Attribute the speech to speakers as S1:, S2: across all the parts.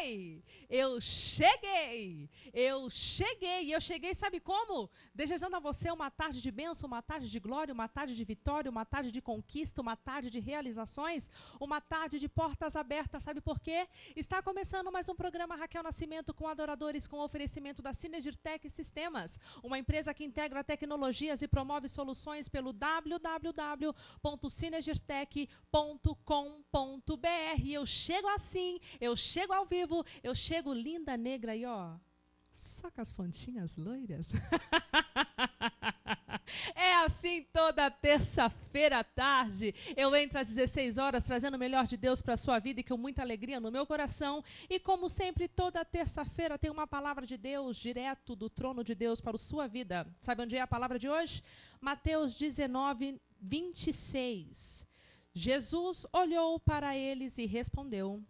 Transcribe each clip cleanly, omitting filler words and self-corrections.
S1: Oi, eu cheguei, eu cheguei, sabe como? Desejando a você uma tarde de bênção, uma tarde de glória, uma tarde de vitória, uma tarde de conquista, uma tarde de realizações, uma tarde de portas abertas, sabe por quê? Está começando mais um programa Raquel Nascimento com adoradores, com oferecimento da Synergitech Sistemas, uma empresa que integra tecnologias e promove soluções pelo www.synergitech.com.br. Eu chego assim, eu chego ao vivo, eu chego linda, negra e ó, só com as pontinhas loiras. É assim toda terça-feira à tarde. Eu entro às 16 horas trazendo o melhor de Deus para a sua vida e com muita alegria no meu coração. E como sempre, toda terça-feira tem uma palavra de Deus direto do trono de Deus para a sua vida. Sabe onde é a palavra de hoje? Mateus 19, 26. Jesus olhou para eles e respondeu: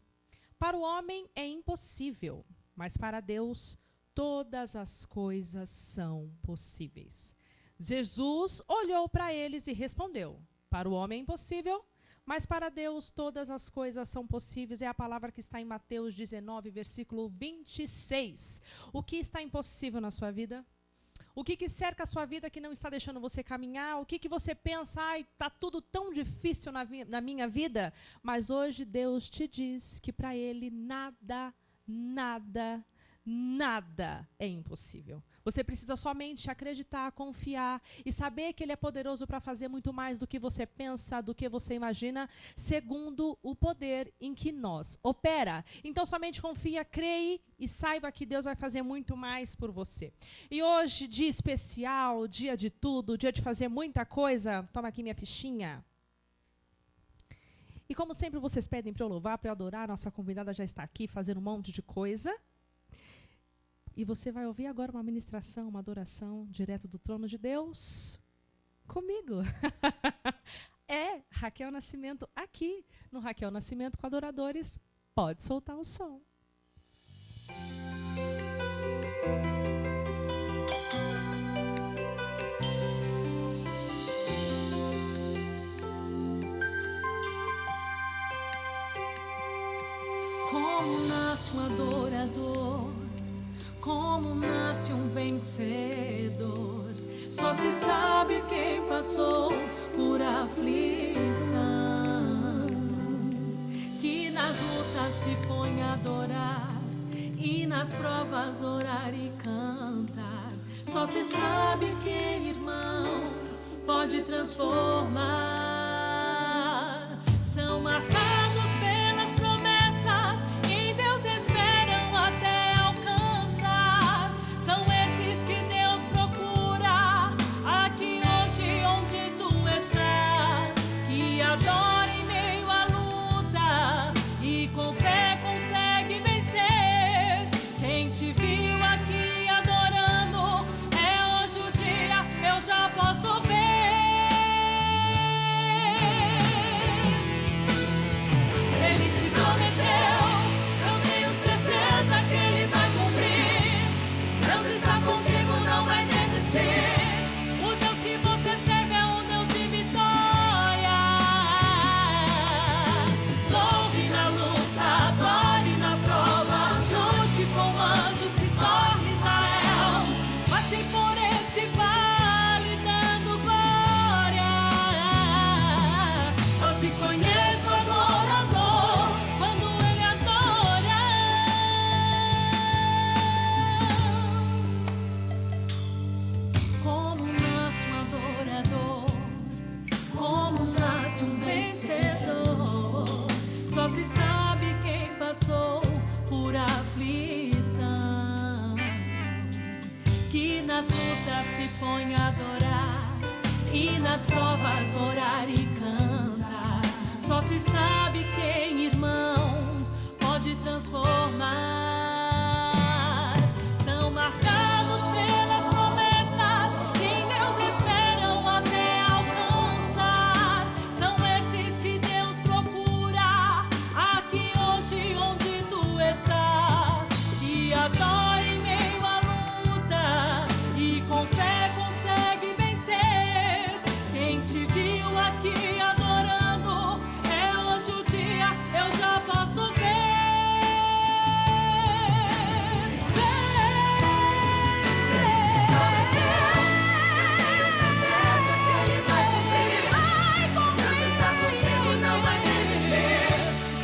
S1: para o homem é impossível, mas para Deus todas as coisas são possíveis. Jesus olhou para eles e respondeu: para o homem é impossível, mas para Deus todas as coisas são possíveis. É a palavra que está em Mateus 19, versículo 26. O que está impossível na sua vida? O que cerca a sua vida que não está deixando você caminhar? O que você pensa, ai, está tudo tão difícil na minha vida? Mas hoje Deus te diz que para Ele nada é impossível. Você precisa somente acreditar, confiar e saber que Ele é poderoso para fazer muito mais do que você pensa, do que você imagina, segundo o poder em que nós opera. Então somente confia, creia e saiba que Deus vai fazer muito mais por você. E hoje, dia especial, dia de tudo, dia de fazer muita coisa. Toma aqui minha fichinha. E como sempre vocês pedem para eu louvar, para eu adorar, nossa convidada já está aqui fazendo um monte de coisa. E você vai ouvir agora uma ministração, uma adoração direto do trono de Deus comigo. É Raquel Nascimento aqui no Raquel Nascimento com Adoradores. Pode soltar o som.
S2: Como nasce um adorador, como nasce um vencedor, só se sabe quem passou por aflição, que nas lutas se põe a adorar e nas provas orar e cantar. Só se sabe quem, irmão, pode transformar. São marcados pelas promessas, em Deus esperam até alcançar. São esses que Deus procura aqui hoje onde tu estás, que adora em meio à luta e com fé consegue vencer. nas lutas se põe a adorar, e nas provas orar e cantar. Só se sabe quem, irmão, pode transformar. São marcados pelas promessas que em Deus esperam até alcançar. São esses que Deus procura aqui hoje onde tu estás, e adora em meio à luta e com fé consegue vencer. Quem te viu aqui adorando, é hoje o dia, eu já posso ver.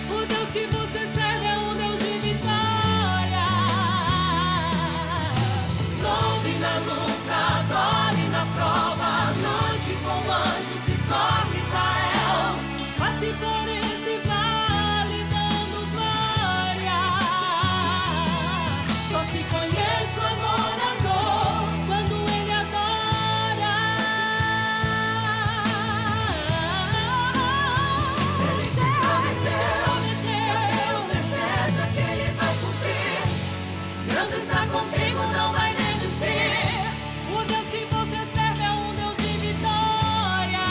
S2: O Deus que você serve é um Deus de vitória. Louve na luta, adore na prova, à noite com anjos se torna Israel. Passe por esse vale dando glória. Só se conhece o adorador quando ele adora. Se ele te prometeu, eu tenho certeza que ele vai cumprir. Deus está contigo, não vai desistir. O Deus que você serve é um Deus de vitória.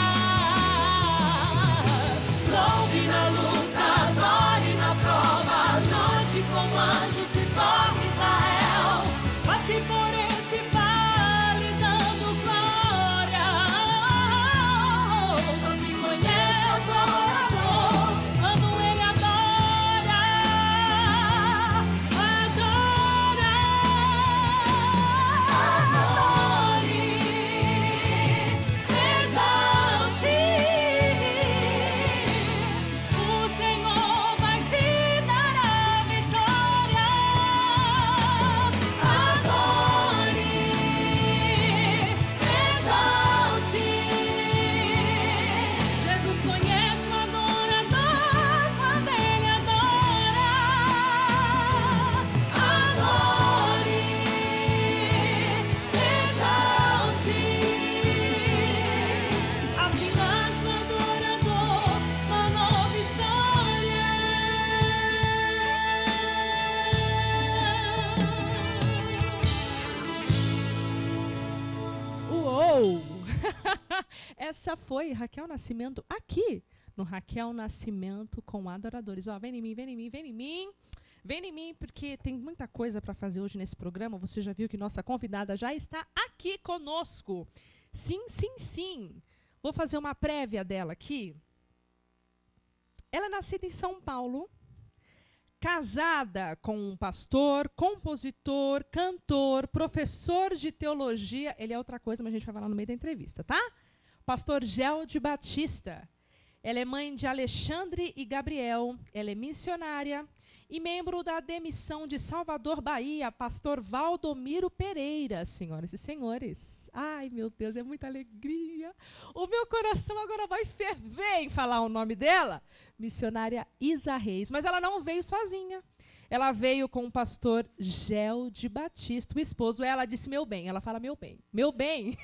S2: Louve na luta, adore na prova, à noite com anjos se torna Israel. Passe por esse vale dando glória. Só se conhece o adorador quando ele adora. Adora. Adore, exalte. O Senhor vai te dar a vitória. Adore, exalte. Jesus conhece o adorador quando ele adora. Adore, exalte. Assim nasce o adorador, uma nova história.
S1: Uou! Essa foi Raquel Nascimento aqui no Raquel Nascimento com Adoradores. Ó, vem em mim, vem em mim, vem em mim. Vem em mim, porque tem muita coisa para fazer hoje nesse programa. Você já viu que nossa convidada já está aqui conosco. Sim, sim, sim. Vou fazer uma prévia dela aqui. Ela é nascida em São Paulo, casada com um pastor, compositor, cantor, professor de teologia. Ele é outra coisa, mas a gente vai falar no meio da entrevista, tá? Pastor Gelde Batista. Ela é mãe de Alexandre e Gabriel. Ela é missionária e membro da Demissão de Salvador, Bahia, pastor Valdomiro Pereira. Senhoras e senhores, ai, meu Deus, é muita alegria. O meu coração agora vai ferver em falar o nome dela. Missionária Isa Reis. Mas ela não veio sozinha. Ela veio com o pastor Gelde Batista, o esposo. Ela disse meu bem. Ela fala meu bem. Meu bem.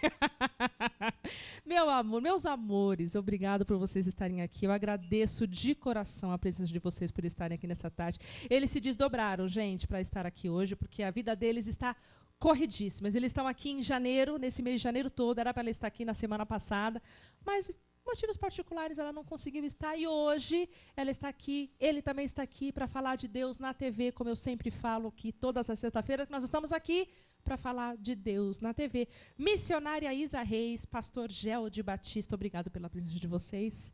S1: Meu amor, meus amores, obrigado por vocês estarem aqui. Eu agradeço de coração a presença de vocês por estarem aqui nessa tarde. Eles se desdobraram, gente, para estar aqui hoje, porque a vida deles está corridíssima. Eles estão aqui em janeiro, nesse mês de janeiro todo. Era para ela estar aqui na semana passada, mas motivos particulares ela não conseguiu estar, e hoje ela está aqui, ele também está aqui para falar de Deus na TV, como eu sempre falo aqui todas as sextas-feiras, que nós estamos aqui para falar de Deus na TV. Missionária Isa Reis, pastor Gelde Batista, obrigado pela presença de vocês.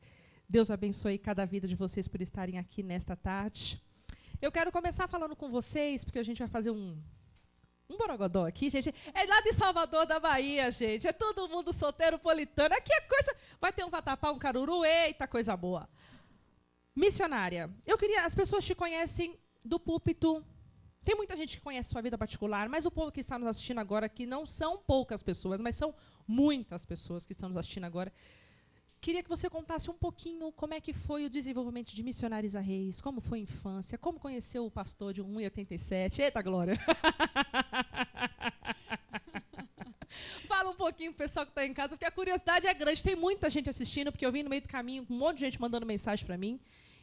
S1: Deus abençoe cada vida de vocês por estarem aqui nesta tarde. Eu quero começar falando com vocês, porque a gente vai fazer um borogodó aqui, gente. É lá de Salvador da Bahia, gente. É todo mundo solteiro, politano. Aqui é coisa... Vai ter um vatapá, um caruru. Eita, coisa boa. Missionária. Eu queria... As pessoas te conhecem do púlpito. Tem muita gente que conhece sua vida particular, mas o povo que está nos assistindo agora, que não são poucas pessoas, mas são muitas pessoas que estão nos assistindo agora, queria que você contasse um pouquinho como é que foi o desenvolvimento de Missionária Isa Reis, como foi a infância, como conheceu o pastor de 1,87. Eita, Glória! pouquinho pro pessoal que está em casa, porque a curiosidade é grande. Tem muita gente assistindo, porque eu vim no meio do caminho com um monte de gente mandando mensagem para mim.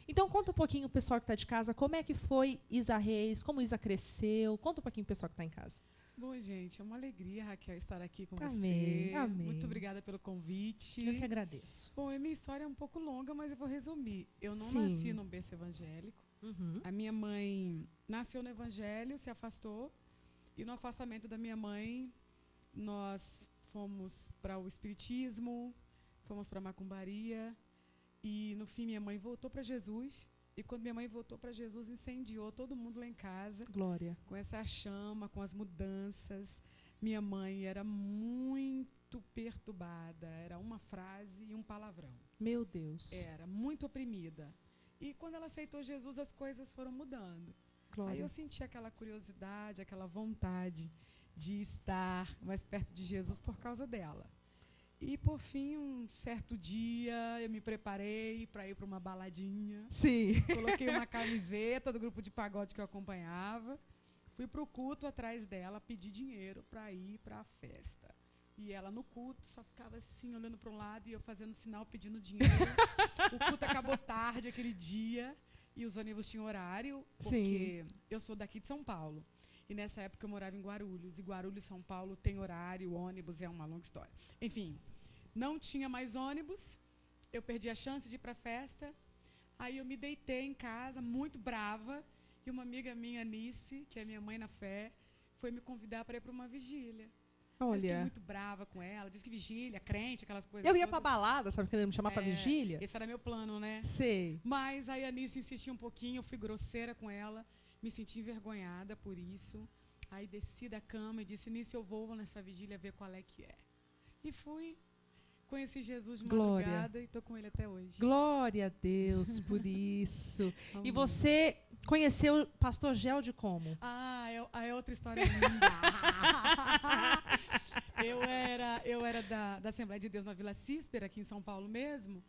S1: Então, conta um pouquinho, o pessoal que está de casa, como é que foi Isa Reis, como Isa cresceu. Conta um pouquinho pro pessoal que está em casa.
S3: Bom, gente, é uma alegria, Raquel, estar aqui com
S1: Amém,
S3: você.
S1: amém.
S3: Muito obrigada pelo convite.
S1: Eu que agradeço.
S3: Bom, a minha história é um pouco longa, mas eu vou resumir. Eu não
S1: Sim.
S3: nasci num berço evangélico.
S1: Uhum.
S3: A minha mãe nasceu no evangelho, se afastou. E no afastamento da minha mãe, nós fomos para o espiritismo, fomos para a macumbaria. E, no fim, minha mãe voltou para Jesus. E quando minha mãe voltou para Jesus, incendiou todo mundo lá em casa.
S1: Glória.
S3: Com essa chama, com as mudanças. Minha mãe era muito perturbada. Era uma frase e um palavrão.
S1: Meu Deus.
S3: Era muito oprimida. E quando ela aceitou Jesus, as coisas foram mudando.
S1: Glória.
S3: Aí eu senti aquela curiosidade, aquela vontade de estar mais perto de Jesus por causa dela. E, por fim, um certo dia, eu me preparei para ir para uma baladinha.
S1: Sim.
S3: Coloquei uma camiseta do grupo de pagode que eu acompanhava. Fui para o culto atrás dela, pedi dinheiro para ir para a festa. E ela no culto só ficava assim, olhando para um lado e eu fazendo sinal, pedindo dinheiro. O culto acabou tarde aquele dia e os ônibus tinham horário, porque eu sou daqui de São Paulo. E nessa época eu morava em Guarulhos. E Guarulhos, São Paulo, tem horário, ônibus, é uma longa história. Enfim, não tinha mais ônibus. Eu perdi a chance de ir para a festa. Aí eu me deitei em casa, muito brava. E uma amiga minha, Anice, que é minha mãe na fé, foi me convidar para ir para uma vigília. Eu fiquei
S1: Olha,
S3: muito brava com ela. Disse que vigília, crente, aquelas coisas
S1: eu ia pra
S3: todas.
S1: balada, sabe, querendo me chamar pra vigília?
S3: Esse era meu plano, né?
S1: Sei.
S3: Mas aí a Anice insistiu um pouquinho, eu fui grosseira com ela, me senti envergonhada por isso. Aí desci da cama e disse, Anice, eu vou nessa vigília ver qual é que é. E fui, conheci Jesus de
S1: Glória.
S3: madrugada e estou com ele até hoje.
S1: Glória a Deus por isso. E
S3: Amém.
S1: você conheceu o pastor Gelde como?
S3: Ah, é outra história linda. eu era da Assembleia de Deus na Vila Císpera, aqui em São Paulo mesmo,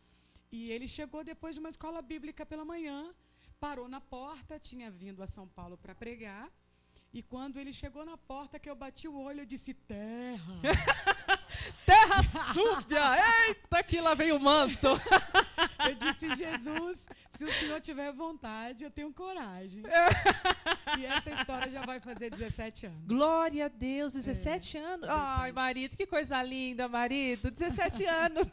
S3: e ele chegou depois de uma escola bíblica pela manhã, parou na porta, tinha vindo a São Paulo para pregar, e quando ele chegou na porta que eu bati o olho, eu disse, terra.
S1: Terra súbia! Eita, que lá veio o manto!
S3: Eu disse, Jesus, se o senhor tiver vontade, eu tenho coragem. E essa história já vai fazer 17 anos.
S1: Glória a Deus, 17 anos.
S3: 17.
S1: Ai, marido, que coisa linda, marido. 17 anos.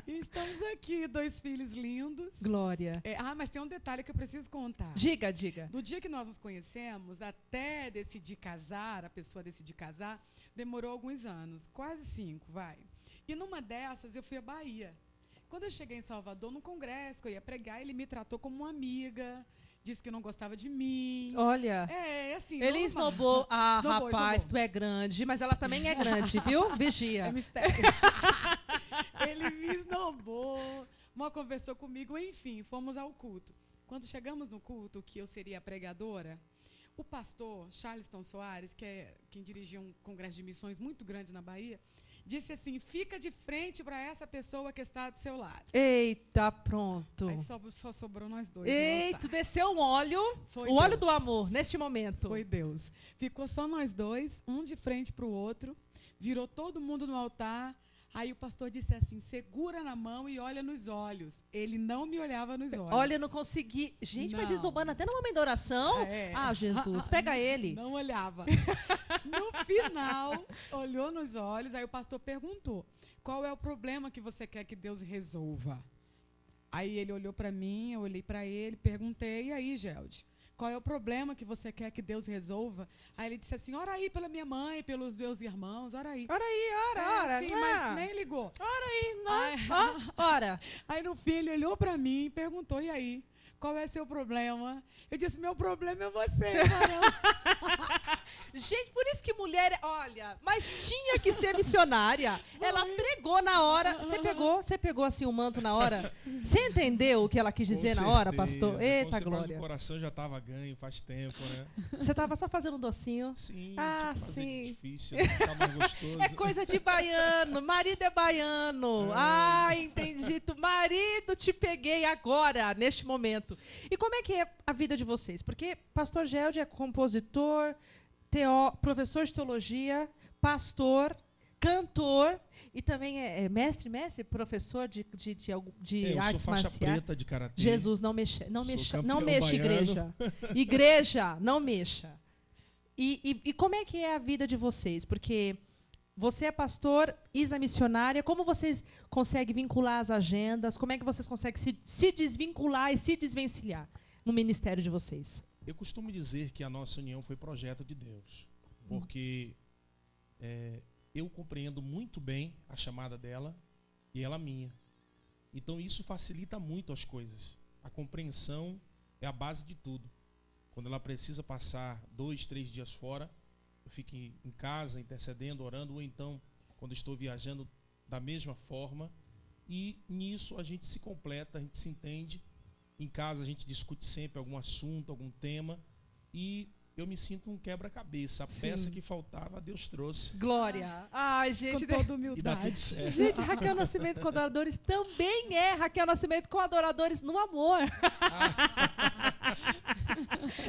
S3: E estamos aqui, 2 filhos lindos.
S1: Glória.
S3: Mas tem um detalhe que eu preciso contar.
S1: Diga, diga.
S3: Do dia que nós nos conhecemos até decidir casar, a pessoa decidir casar, demorou alguns anos, quase 5, vai. E numa dessas eu fui à Bahia. Quando eu cheguei em Salvador, no congresso que eu ia pregar, ele me tratou como uma amiga, disse que não gostava de mim.
S1: Olha,
S3: Assim,
S1: ele
S3: normal.
S1: esnobou. Ah,
S3: Esnobou,
S1: rapaz,
S3: esnobou.
S1: tu é grande, mas ela também é grande, viu? Vigia.
S3: É mistério. Ele me esnobou, mal conversou comigo, enfim, fomos ao culto. Quando chegamos no culto, que eu seria a pregadora, o pastor Charleston Soares, que é quem dirigia um congresso de missões muito grande na Bahia, disse assim, fica de frente para essa pessoa que está do seu lado.
S1: Eita, pronto.
S3: Aí só sobrou nós dois.
S1: Eita, desceu um óleo,
S3: Foi
S1: o óleo
S3: Deus.
S1: do amor, neste momento.
S3: Foi Deus. Ficou só nós dois, um de frente para o outro, virou todo mundo no altar. Aí o pastor disse assim, segura na mão e olha nos olhos. Ele não me olhava nos olhos.
S1: Olha, eu não consegui. Gente, mas
S3: Não.
S1: esnobando até no momento da oração.
S3: É.
S1: Ah, Jesus, pega ele.
S3: Não olhava. No final, olhou nos olhos, aí o pastor perguntou, qual é o problema que você quer que Deus resolva? Aí ele olhou para mim, eu olhei para ele, perguntei, e aí, Gelde? Qual é o problema que você quer que Deus resolva? Aí ele disse assim, ora aí pela minha mãe, pelos meus irmãos, ora aí.
S1: Ora aí, ora.
S3: Sim, mas nem ligou.
S1: Ora aí,
S3: Ai.
S1: ora.
S3: Aí no fim ele olhou para mim e perguntou, e aí? Qual é seu problema? Eu disse, meu problema é você, varão.
S1: Gente, por isso que mulher, olha, mas tinha que ser missionária. Ela pregou na hora. Você pegou assim o manto na hora? Você entendeu o que ela quis dizer na hora, pastor? Eita, glória.
S4: O coração já estava ganho faz tempo, né?
S1: Você estava só fazendo um docinho?
S4: Sim,
S1: Ah,
S4: tipo, fazer
S1: sim.
S4: difícil, né? Ficar mais gostoso.
S1: É coisa de baiano, marido é baiano. Ah, entendi. Marido, te peguei agora, neste momento. E como é que é a vida de vocês? Porque pastor Gelde é compositor, professor de teologia, pastor, cantor e também é mestre, professor de
S4: Eu sou
S1: artes
S4: faixa
S1: marciais.
S4: preta de karatê.
S1: Jesus, não mexa, não
S4: Sou
S1: mexa,
S4: campeão
S1: não mexa,
S4: baiano.
S1: igreja. Igreja, não mexa. E como é que é a vida de vocês? Porque você é pastor, Isa missionária, como vocês conseguem vincular as agendas? Como é que vocês conseguem se desvincular e se desvencilhar no ministério de vocês?
S4: Eu costumo dizer que a nossa união foi projeto de Deus, porque eu compreendo muito bem a chamada dela e ela a minha. Então isso facilita muito as coisas. A compreensão é a base de tudo. Quando ela precisa passar 2, 3 dias fora, eu fico em casa intercedendo, orando, ou então, quando estou viajando, da mesma forma. E nisso a gente se completa, a gente se entende. Em casa a gente discute sempre algum assunto, algum tema. E eu me sinto um quebra-cabeça. A peça que faltava, Deus trouxe.
S1: Glória. Ai, gente.
S3: Com toda
S4: E dá
S3: humildade.
S4: tudo certo.
S1: Gente, Raquel Nascimento com adoradores também é Raquel Nascimento com adoradores no amor.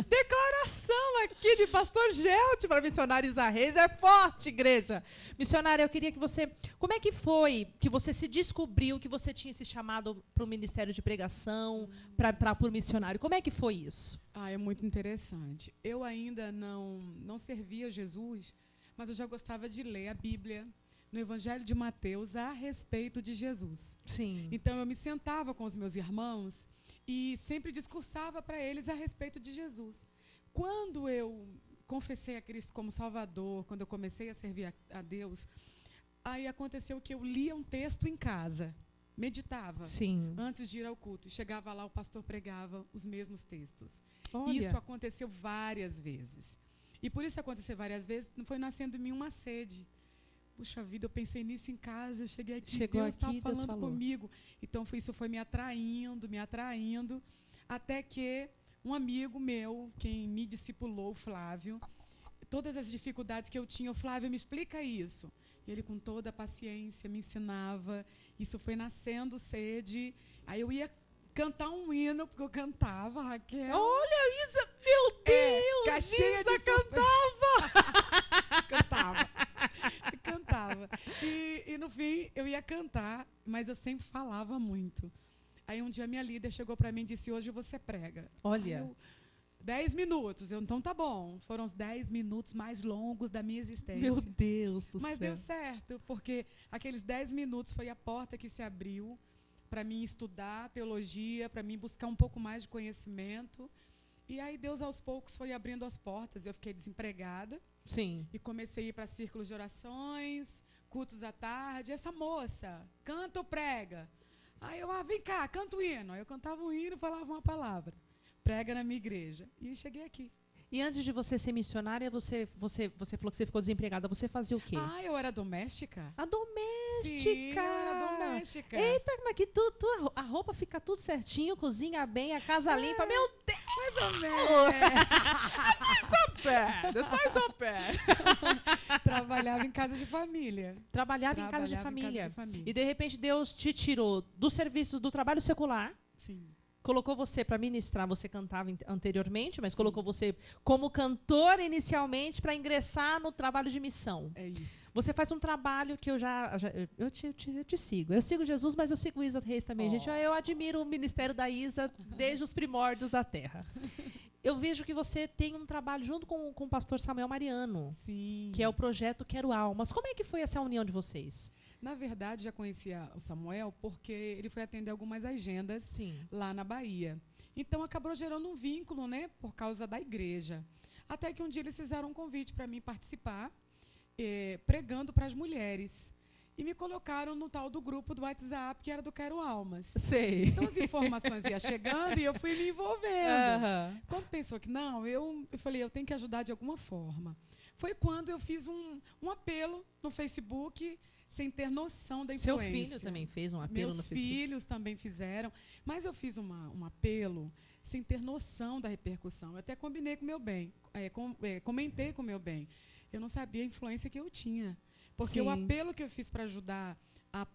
S1: Declaração aqui de pastor Gelt para missionária Isa Reis. É forte, igreja. Missionária, eu queria que você... Como é que foi que você se descobriu que você tinha esse chamado para o ministério de pregação, para o missionário? Como é que foi isso?
S3: É muito interessante. Eu ainda não servia Jesus, mas eu já gostava de ler a Bíblia no Evangelho de Mateus a respeito de Jesus.
S1: Sim.
S3: Então, eu me sentava com os meus irmãos e sempre discursava para eles a respeito de Jesus. Quando eu confessei a Cristo como Salvador, quando eu comecei a servir a Deus, aí aconteceu que eu lia um texto em casa, meditava,
S1: Sim.
S3: antes de ir ao culto. Chegava lá, o pastor pregava os mesmos textos.
S1: Olha.
S3: Isso aconteceu várias vezes. E por isso acontecer várias vezes, foi nascendo em mim uma sede. Puxa vida, eu pensei nisso em casa, eu cheguei aqui, Deus está falando comigo. Então, isso foi me atraindo, até que um amigo meu, quem me discipulou, o Flávio, todas as dificuldades que eu tinha, o Flávio, me explica isso. E ele, com toda a paciência, me ensinava. Isso foi nascendo sede. Aí eu ia cantar um hino, porque eu cantava, Raquel.
S1: Olha, Isa, meu Deus!
S3: Isa cantava. Cantava. E no fim, eu ia cantar, mas eu sempre falava muito. Aí um dia minha líder chegou para mim e disse, hoje você prega.
S1: Olha.
S3: 10 minutos. Então tá bom. Foram os 10 minutos mais longos da minha existência.
S1: Meu Deus do céu.
S3: Mas deu certo, porque aqueles 10 minutos foi a porta que se abriu para mim estudar teologia, para mim buscar um pouco mais de conhecimento. E aí Deus, aos poucos, foi abrindo as portas. Eu fiquei desempregada.
S1: Sim.
S3: E comecei a ir para círculos de orações, cultos à tarde. Essa moça, canta ou prega? Aí eu, vem cá, canta o hino. Aí eu cantava um hino e falava uma palavra. Prega na minha igreja. E cheguei aqui.
S1: E antes de você ser missionária, você falou que você ficou desempregada. Você fazia o quê?
S3: Eu era doméstica.
S1: A doméstica!
S3: Sim, eu era doméstica.
S1: Eita, mas que a roupa fica tudo certinho, cozinha bem, a casa limpa. Meu Deus!
S3: Mais ou menos.
S1: Mais ou menos.
S3: Trabalhava em casa de família.
S1: Trabalhava em casa de família. E, de repente, Deus te tirou do serviço do trabalho secular.
S3: Sim.
S1: Colocou você para ministrar, você cantava anteriormente, mas colocou você como cantor inicialmente para ingressar no trabalho de missão.
S3: É isso.
S1: Você faz um trabalho que eu te sigo. Eu sigo Jesus, mas eu sigo Isa Reis também, gente. Eu admiro o ministério da Isa desde os primórdios da terra. Eu vejo que você tem um trabalho junto com o pastor Samuel Mariano,
S3: Sim.
S1: que é o projeto Quero Almas. Como é que foi essa união de vocês?
S3: Na verdade, já conhecia o Samuel porque ele foi atender algumas agendas
S1: Sim.
S3: lá na Bahia. Então, acabou gerando um vínculo, né, por causa da igreja. Até que um dia eles fizeram um convite para mim participar, pregando para as mulheres. E me colocaram no tal do grupo do WhatsApp, que era do Quero Almas.
S1: Sei.
S3: Então, as informações iam chegando e eu fui me envolvendo. Quando pensou que não, eu falei, eu tenho que ajudar de alguma forma. Foi quando eu fiz um apelo no Facebook, sem ter noção da influência.
S1: Seu filho também fez um apelo no Facebook?
S3: Meus filhos também fizeram. Mas eu fiz um apelo sem ter noção da repercussão. Eu até combinei com o meu bem, comentei com o meu bem. Eu não sabia a influência que eu tinha. Porque o apelo que eu fiz para ajudar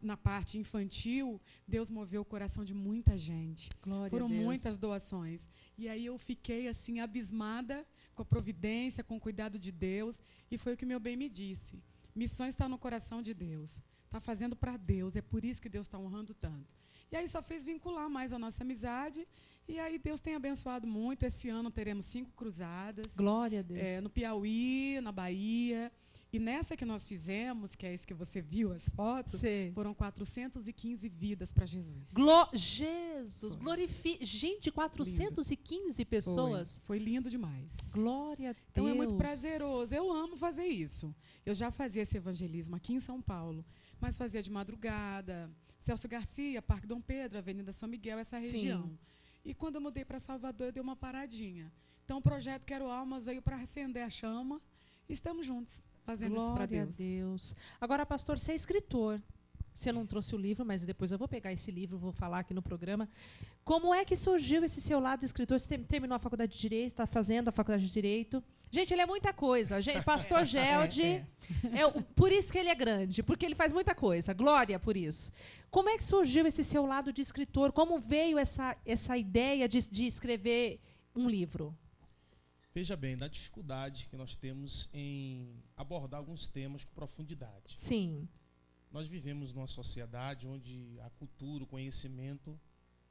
S3: na parte infantil, Deus moveu o coração de muita gente.
S1: Glória
S3: Foram
S1: a Deus.
S3: muitas doações. E aí eu fiquei assim abismada com a providência, com o cuidado de Deus. E foi o que meu bem me disse. Missões está no coração de Deus. Está fazendo para Deus. É por isso que Deus está honrando tanto. E aí só fez vincular mais a nossa amizade. E aí Deus tem abençoado muito. Esse ano teremos 5 cruzadas.
S1: Glória a Deus.
S3: No Piauí, na Bahia. E nessa que nós fizemos, que é isso que você viu, as fotos,
S1: Sim.
S3: foram 415 vidas para Jesus.
S1: Jesus, glorifique. Gente, 415 pessoas.
S3: Foi lindo demais.
S1: Glória a Deus.
S3: Então é muito prazeroso. Eu amo fazer isso. Eu já fazia esse evangelismo aqui em São Paulo, mas fazia de madrugada. Celso Garcia, Parque Dom Pedro, Avenida São Miguel, essa região.
S1: Sim.
S3: E quando eu mudei para Salvador, eu dei uma paradinha. Então o projeto Quero Almas veio para acender a chama. Estamos juntos, fazendo isso para
S1: Glória
S3: Deus.
S1: a Deus. Agora, pastor, você é escritor. Você não trouxe o livro, mas depois eu vou pegar esse livro, vou falar aqui no programa. Como é que surgiu esse seu lado de escritor? Você terminou a faculdade de Direito, está fazendo a faculdade de Direito. Gente, ele é muita coisa. Gente, pastor Geldi, por isso que ele é grande, porque ele faz muita coisa. Glória por isso. Como é que surgiu esse seu lado de escritor? Como veio essa ideia de escrever um livro?
S4: Veja bem, da dificuldade que nós temos em abordar alguns temas com profundidade.
S1: Sim.
S4: Nós vivemos numa sociedade onde a cultura, o conhecimento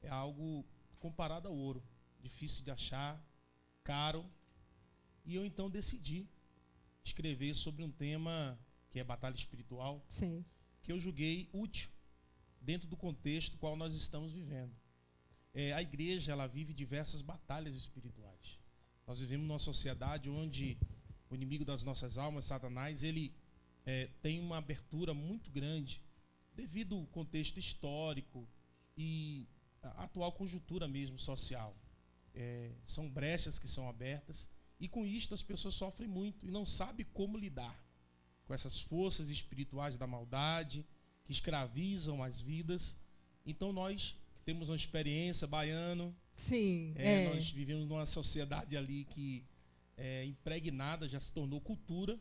S4: é algo comparado ao ouro, difícil de achar, caro. E eu então decidi escrever sobre um tema que é batalha espiritual,
S1: Sim.
S4: que eu julguei útil dentro do contexto qual nós estamos vivendo. A igreja, ela vive diversas batalhas espirituais. Nós vivemos numa sociedade onde o inimigo das nossas almas, Satanás, ele tem uma abertura muito grande devido ao contexto histórico e a atual conjuntura mesmo social. São brechas que são abertas e com isto as pessoas sofrem muito e não sabem como lidar com essas forças espirituais da maldade que escravizam as vidas. Então nós temos uma experiência, baiano.
S1: Sim.
S4: Nós vivemos numa sociedade ali que impregnada, já se tornou cultura,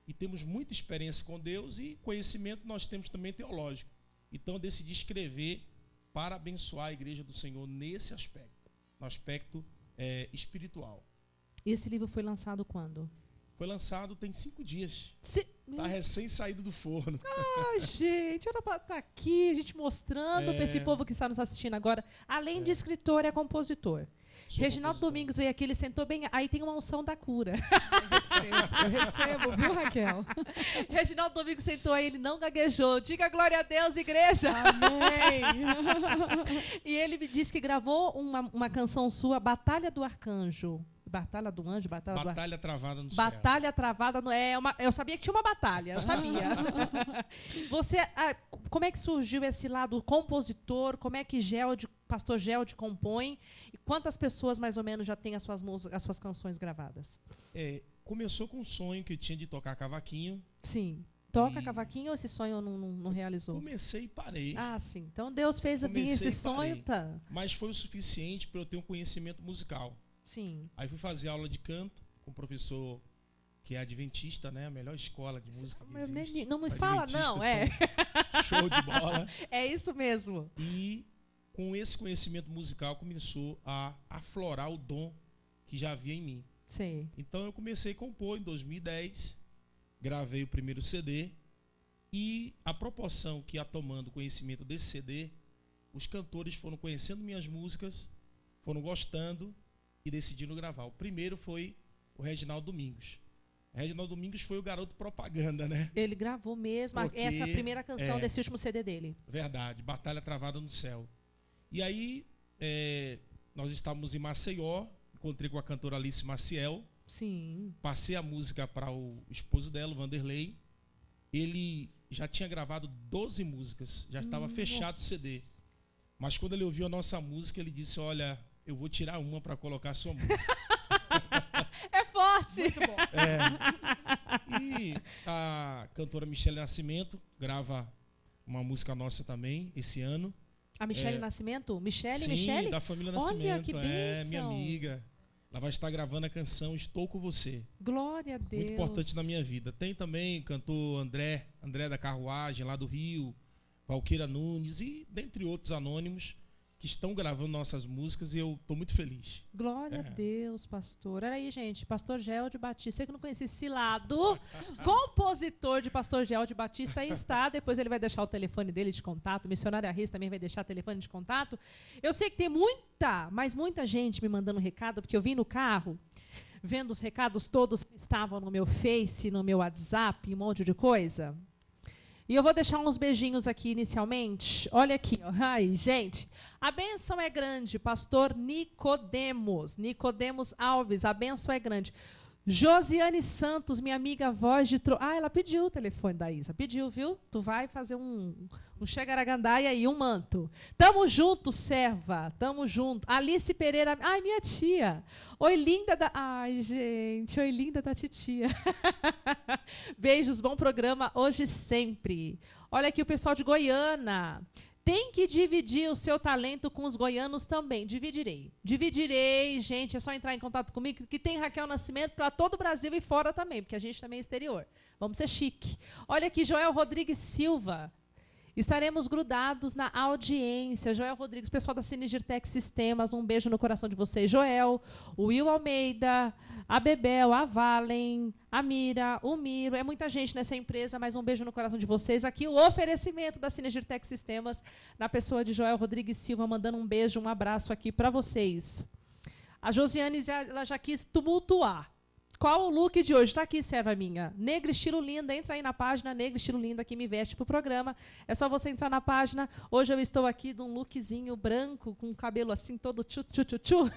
S4: e temos muita experiência com Deus e conhecimento nós temos também teológico. Então eu decidi escrever para abençoar a igreja do Senhor nesse aspecto, no aspecto espiritual.
S1: E esse livro foi lançado quando?
S4: Foi lançado tem 5 dias. Está
S1: Tá
S4: recém saído do forno.
S1: Ah, gente, era para estar aqui, a gente mostrando para esse povo que está nos assistindo agora. Além de escritor, é compositor. Reginaldo Domingos veio aqui, ele sentou bem. Aí tem uma unção da cura.
S3: Eu recebo, viu, Raquel?
S1: Reginaldo Domingos sentou aí, ele não gaguejou. Diga glória a Deus, igreja.
S3: Amém.
S1: E ele me disse que gravou uma canção sua, Batalha do Arcanjo. Batalha do Anjo,
S4: Batalha travada no céu.
S1: Batalha travada no... eu sabia que tinha uma batalha, eu sabia. Você, como é que surgiu esse lado compositor? Como é que pastor Geldi compõe? E quantas pessoas mais ou menos já têm as suas canções gravadas?
S4: Começou com um sonho que eu tinha de tocar cavaquinho.
S1: Sim. Toca cavaquinho ou esse sonho não realizou?
S4: Comecei e parei.
S1: Ah, sim. Então Deus fez vir esse sonho. Tá.
S4: Mas foi o suficiente para eu ter um conhecimento musical.
S1: Sim.
S4: Aí fui fazer aula de canto com um professor que é adventista, né? A melhor escola de música que existe.
S1: Não me fala, não.
S4: Show de bola.
S1: É isso mesmo.
S4: E com esse conhecimento musical começou a aflorar o dom que já havia em mim.
S1: Sim.
S4: Então eu comecei a compor em 2010, gravei o primeiro CD e a proporção que ia tomando conhecimento desse CD, os cantores foram conhecendo minhas músicas, foram gostando e decidiram gravar. O primeiro foi o Reginaldo Domingos. O Reginaldo Domingos foi o garoto propaganda, né?
S1: Ele gravou mesmo essa primeira canção desse último CD dele.
S4: Verdade, Batalha Travada no Céu. E aí, nós estávamos em Maceió, encontrei com a cantora Alice Maciel.
S1: Sim.
S4: Passei a música para o esposo dela, o Vanderlei. Ele já tinha gravado 12 músicas, já estava fechado o CD. Mas quando ele ouviu a nossa música, ele disse, olha, eu vou tirar uma para colocar a sua música.
S1: É forte!
S3: Muito bom.
S4: E a cantora Michele Nascimento grava uma música nossa também, esse ano.
S1: A Michele Nascimento?
S4: Sim,
S1: Michele?
S4: da família
S1: Olha,
S4: Nascimento.
S1: que bênção.
S4: Minha amiga. Ela vai estar gravando a canção Estou Com Você.
S1: Glória a Deus.
S4: Muito importante na minha vida. Tem também o cantor André da Carruagem, lá do Rio, Valqueira Nunes e dentre outros anônimos que estão gravando nossas músicas e eu estou muito feliz.
S1: Glória a Deus, pastor. Olha aí, gente, pastor Gelde Batista. Você que não conhecia esse lado, compositor de pastor Gelde Batista, aí está. Depois ele vai deixar o telefone dele de contato. Missionária Reis também vai deixar o telefone de contato. Eu sei que tem muita gente me mandando recado, porque eu vim no carro, vendo os recados todos que estavam no meu Face, no meu WhatsApp, um monte de coisa. E eu vou deixar uns beijinhos aqui inicialmente. Olha aqui, ó. Ai, gente, a bênção é grande. Pastor Nicodemos Alves, a bênção é grande. Josiane Santos, minha amiga voz de... ela pediu o telefone da Isa. Pediu, viu? Tu vai fazer um xegaragandaia aí, um manto. Tamo junto, serva. Tamo junto. Alice Pereira... Ai, minha tia. Oi, linda da... Ai, gente. Oi, linda da titia. Beijos, bom programa hoje e sempre. Olha aqui o pessoal de Goiânia. Tem que dividir o seu talento com os goianos também. Dividirei, gente. É só entrar em contato comigo, que tem Raquel Nascimento para todo o Brasil e fora também, porque a gente também é exterior. Vamos ser chique. Olha aqui, Joel Rodrigues Silva. Estaremos grudados na audiência. Joel Rodrigues, pessoal da Sinigirtec Sistemas, um beijo no coração de vocês. Joel, o Will Almeida, a Bebel, a Valen, a Mira, o Miro. É muita gente nessa empresa, mas um beijo no coração de vocês. Aqui o oferecimento da Sinigirtec Sistemas, na pessoa de Joel Rodrigues Silva, mandando um beijo, um abraço aqui para vocês. A Josiane ela já quis tumultuar. Qual o look de hoje? Está aqui, serva minha. Negra Estilo Linda. Entra aí na página Negra Estilo Linda, que me veste para o programa. É só você entrar na página. Hoje eu estou aqui de um lookzinho branco, com o cabelo assim todo tchu-tchu-tchu-tchu.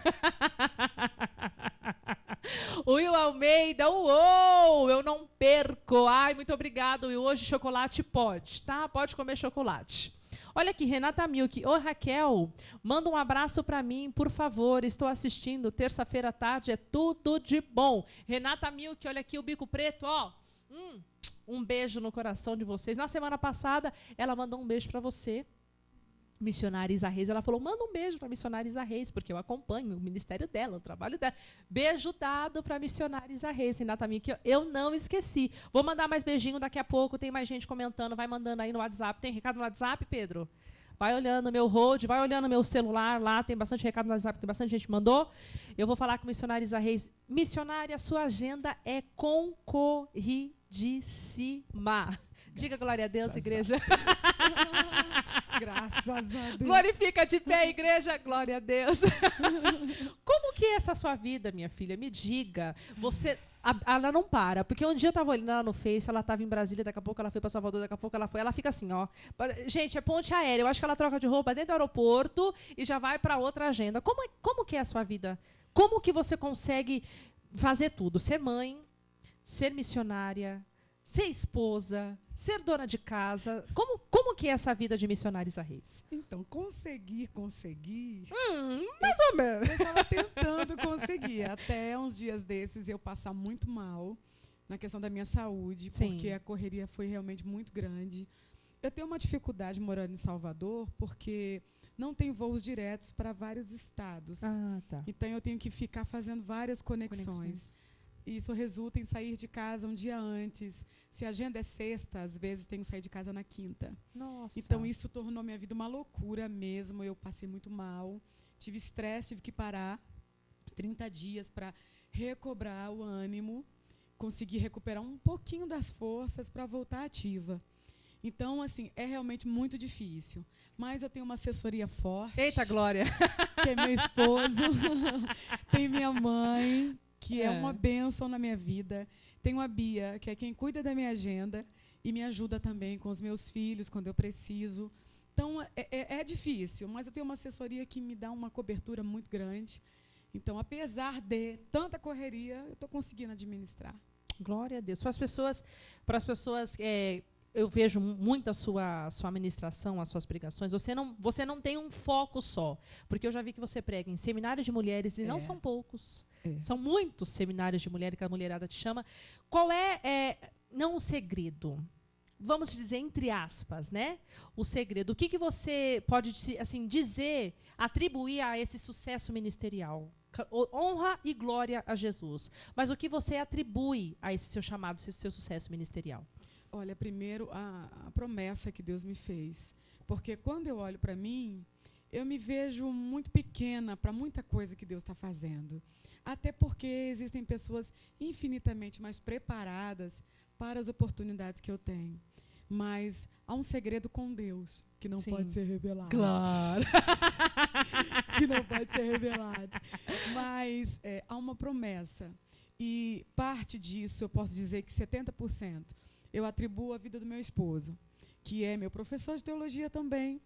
S1: O Will Almeida, uou, eu não perco. Ai, muito obrigado, Will. Hoje chocolate pode, tá? Pode comer chocolate. Olha aqui, Renata Milk. Ô, Raquel, manda um abraço para mim, por favor. Estou assistindo, terça-feira à tarde, é tudo de bom. Renata Milk, olha aqui o bico preto, ó. Um beijo no coração de vocês. Na semana passada, ela mandou um beijo para você. Missionária Isa Reis, ela falou, manda um beijo para a missionária Isa Reis, porque eu acompanho o ministério dela, o trabalho dela. Beijo dado para a missionária Isa Reis, Renata Milk, eu não esqueci. Vou mandar mais beijinho daqui a pouco, tem mais gente comentando, vai mandando aí no WhatsApp. Tem recado no WhatsApp, Pedro? Vai olhando meu road, vai olhando meu celular lá, tem bastante recado no WhatsApp, tem bastante gente que mandou. Eu vou falar com a missionária Isa Reis. Missionária, sua agenda é concorridíssima. Diga glória a Deus, igreja.
S3: Graças a Deus.
S1: Glorifica de pé, igreja. Glória a Deus. Como que é essa sua vida, minha filha? Me diga. Você... Ela não para, porque um dia eu estava olhando ela no Face, ela estava em Brasília, daqui a pouco ela foi para Salvador, daqui a pouco ela foi. Ela fica assim, ó. Gente, é ponte aérea. Eu acho que ela troca de roupa dentro do aeroporto e já vai para outra agenda. Como que é a sua vida? Como que você consegue fazer tudo? Ser mãe, ser missionária, ser esposa, ser dona de casa. Como que é essa vida de missionária Isa Reis?
S3: Então, conseguir.
S1: Mais ou menos.
S3: Eu estava tentando conseguir. Até uns dias desses eu passar muito mal na questão da minha saúde,
S1: Sim.
S3: porque a correria foi realmente muito grande. Eu tenho uma dificuldade morando em Salvador, porque não tem voos diretos para vários estados.
S1: Ah, tá.
S3: Então, eu tenho que ficar fazendo várias conexões. Isso resulta em sair de casa um dia antes. Se a agenda é sexta, às vezes tenho que sair de casa na quinta.
S1: Nossa.
S3: Então, isso tornou minha vida uma loucura mesmo. Eu passei muito mal. Tive estresse, tive que parar 30 dias para recobrar o ânimo, conseguir recuperar um pouquinho das forças para voltar ativa. Então, assim, é realmente muito difícil. Mas eu tenho uma assessoria forte.
S1: Eita, Glória.
S3: Que é meu esposo. Tem minha mãe, que é uma bênção na minha vida. Tenho a Bia, que é quem cuida da minha agenda e me ajuda também com os meus filhos, quando eu preciso. Então, é difícil, mas eu tenho uma assessoria que me dá uma cobertura muito grande. Então, apesar de tanta correria, eu estou conseguindo administrar.
S1: Glória a Deus. Para as pessoas eu vejo muito a sua ministração, as suas pregações. Você não tem um foco só, porque eu já vi que você prega em seminários de mulheres, e não são poucos. São muitos seminários de mulheres que a mulherada te chama. Qual não o segredo, vamos dizer, entre aspas, né? O segredo. O que você pode assim, dizer, atribuir a esse sucesso ministerial? Honra e glória a Jesus. Mas o que você atribui a esse seu chamado, esse seu sucesso ministerial?
S3: Olha, primeiro, a promessa que Deus me fez. Porque quando eu olho para mim, eu me vejo muito pequena para muita coisa que Deus está fazendo. Até porque existem pessoas infinitamente mais preparadas para as oportunidades que eu tenho. Mas há um segredo com Deus que não
S1: Sim.
S3: pode ser revelado.
S1: Claro.
S3: Que não pode ser revelado. Mas há uma promessa. E parte disso, eu posso dizer que 70%, eu atribuo à vida do meu esposo, que é meu professor de teologia também,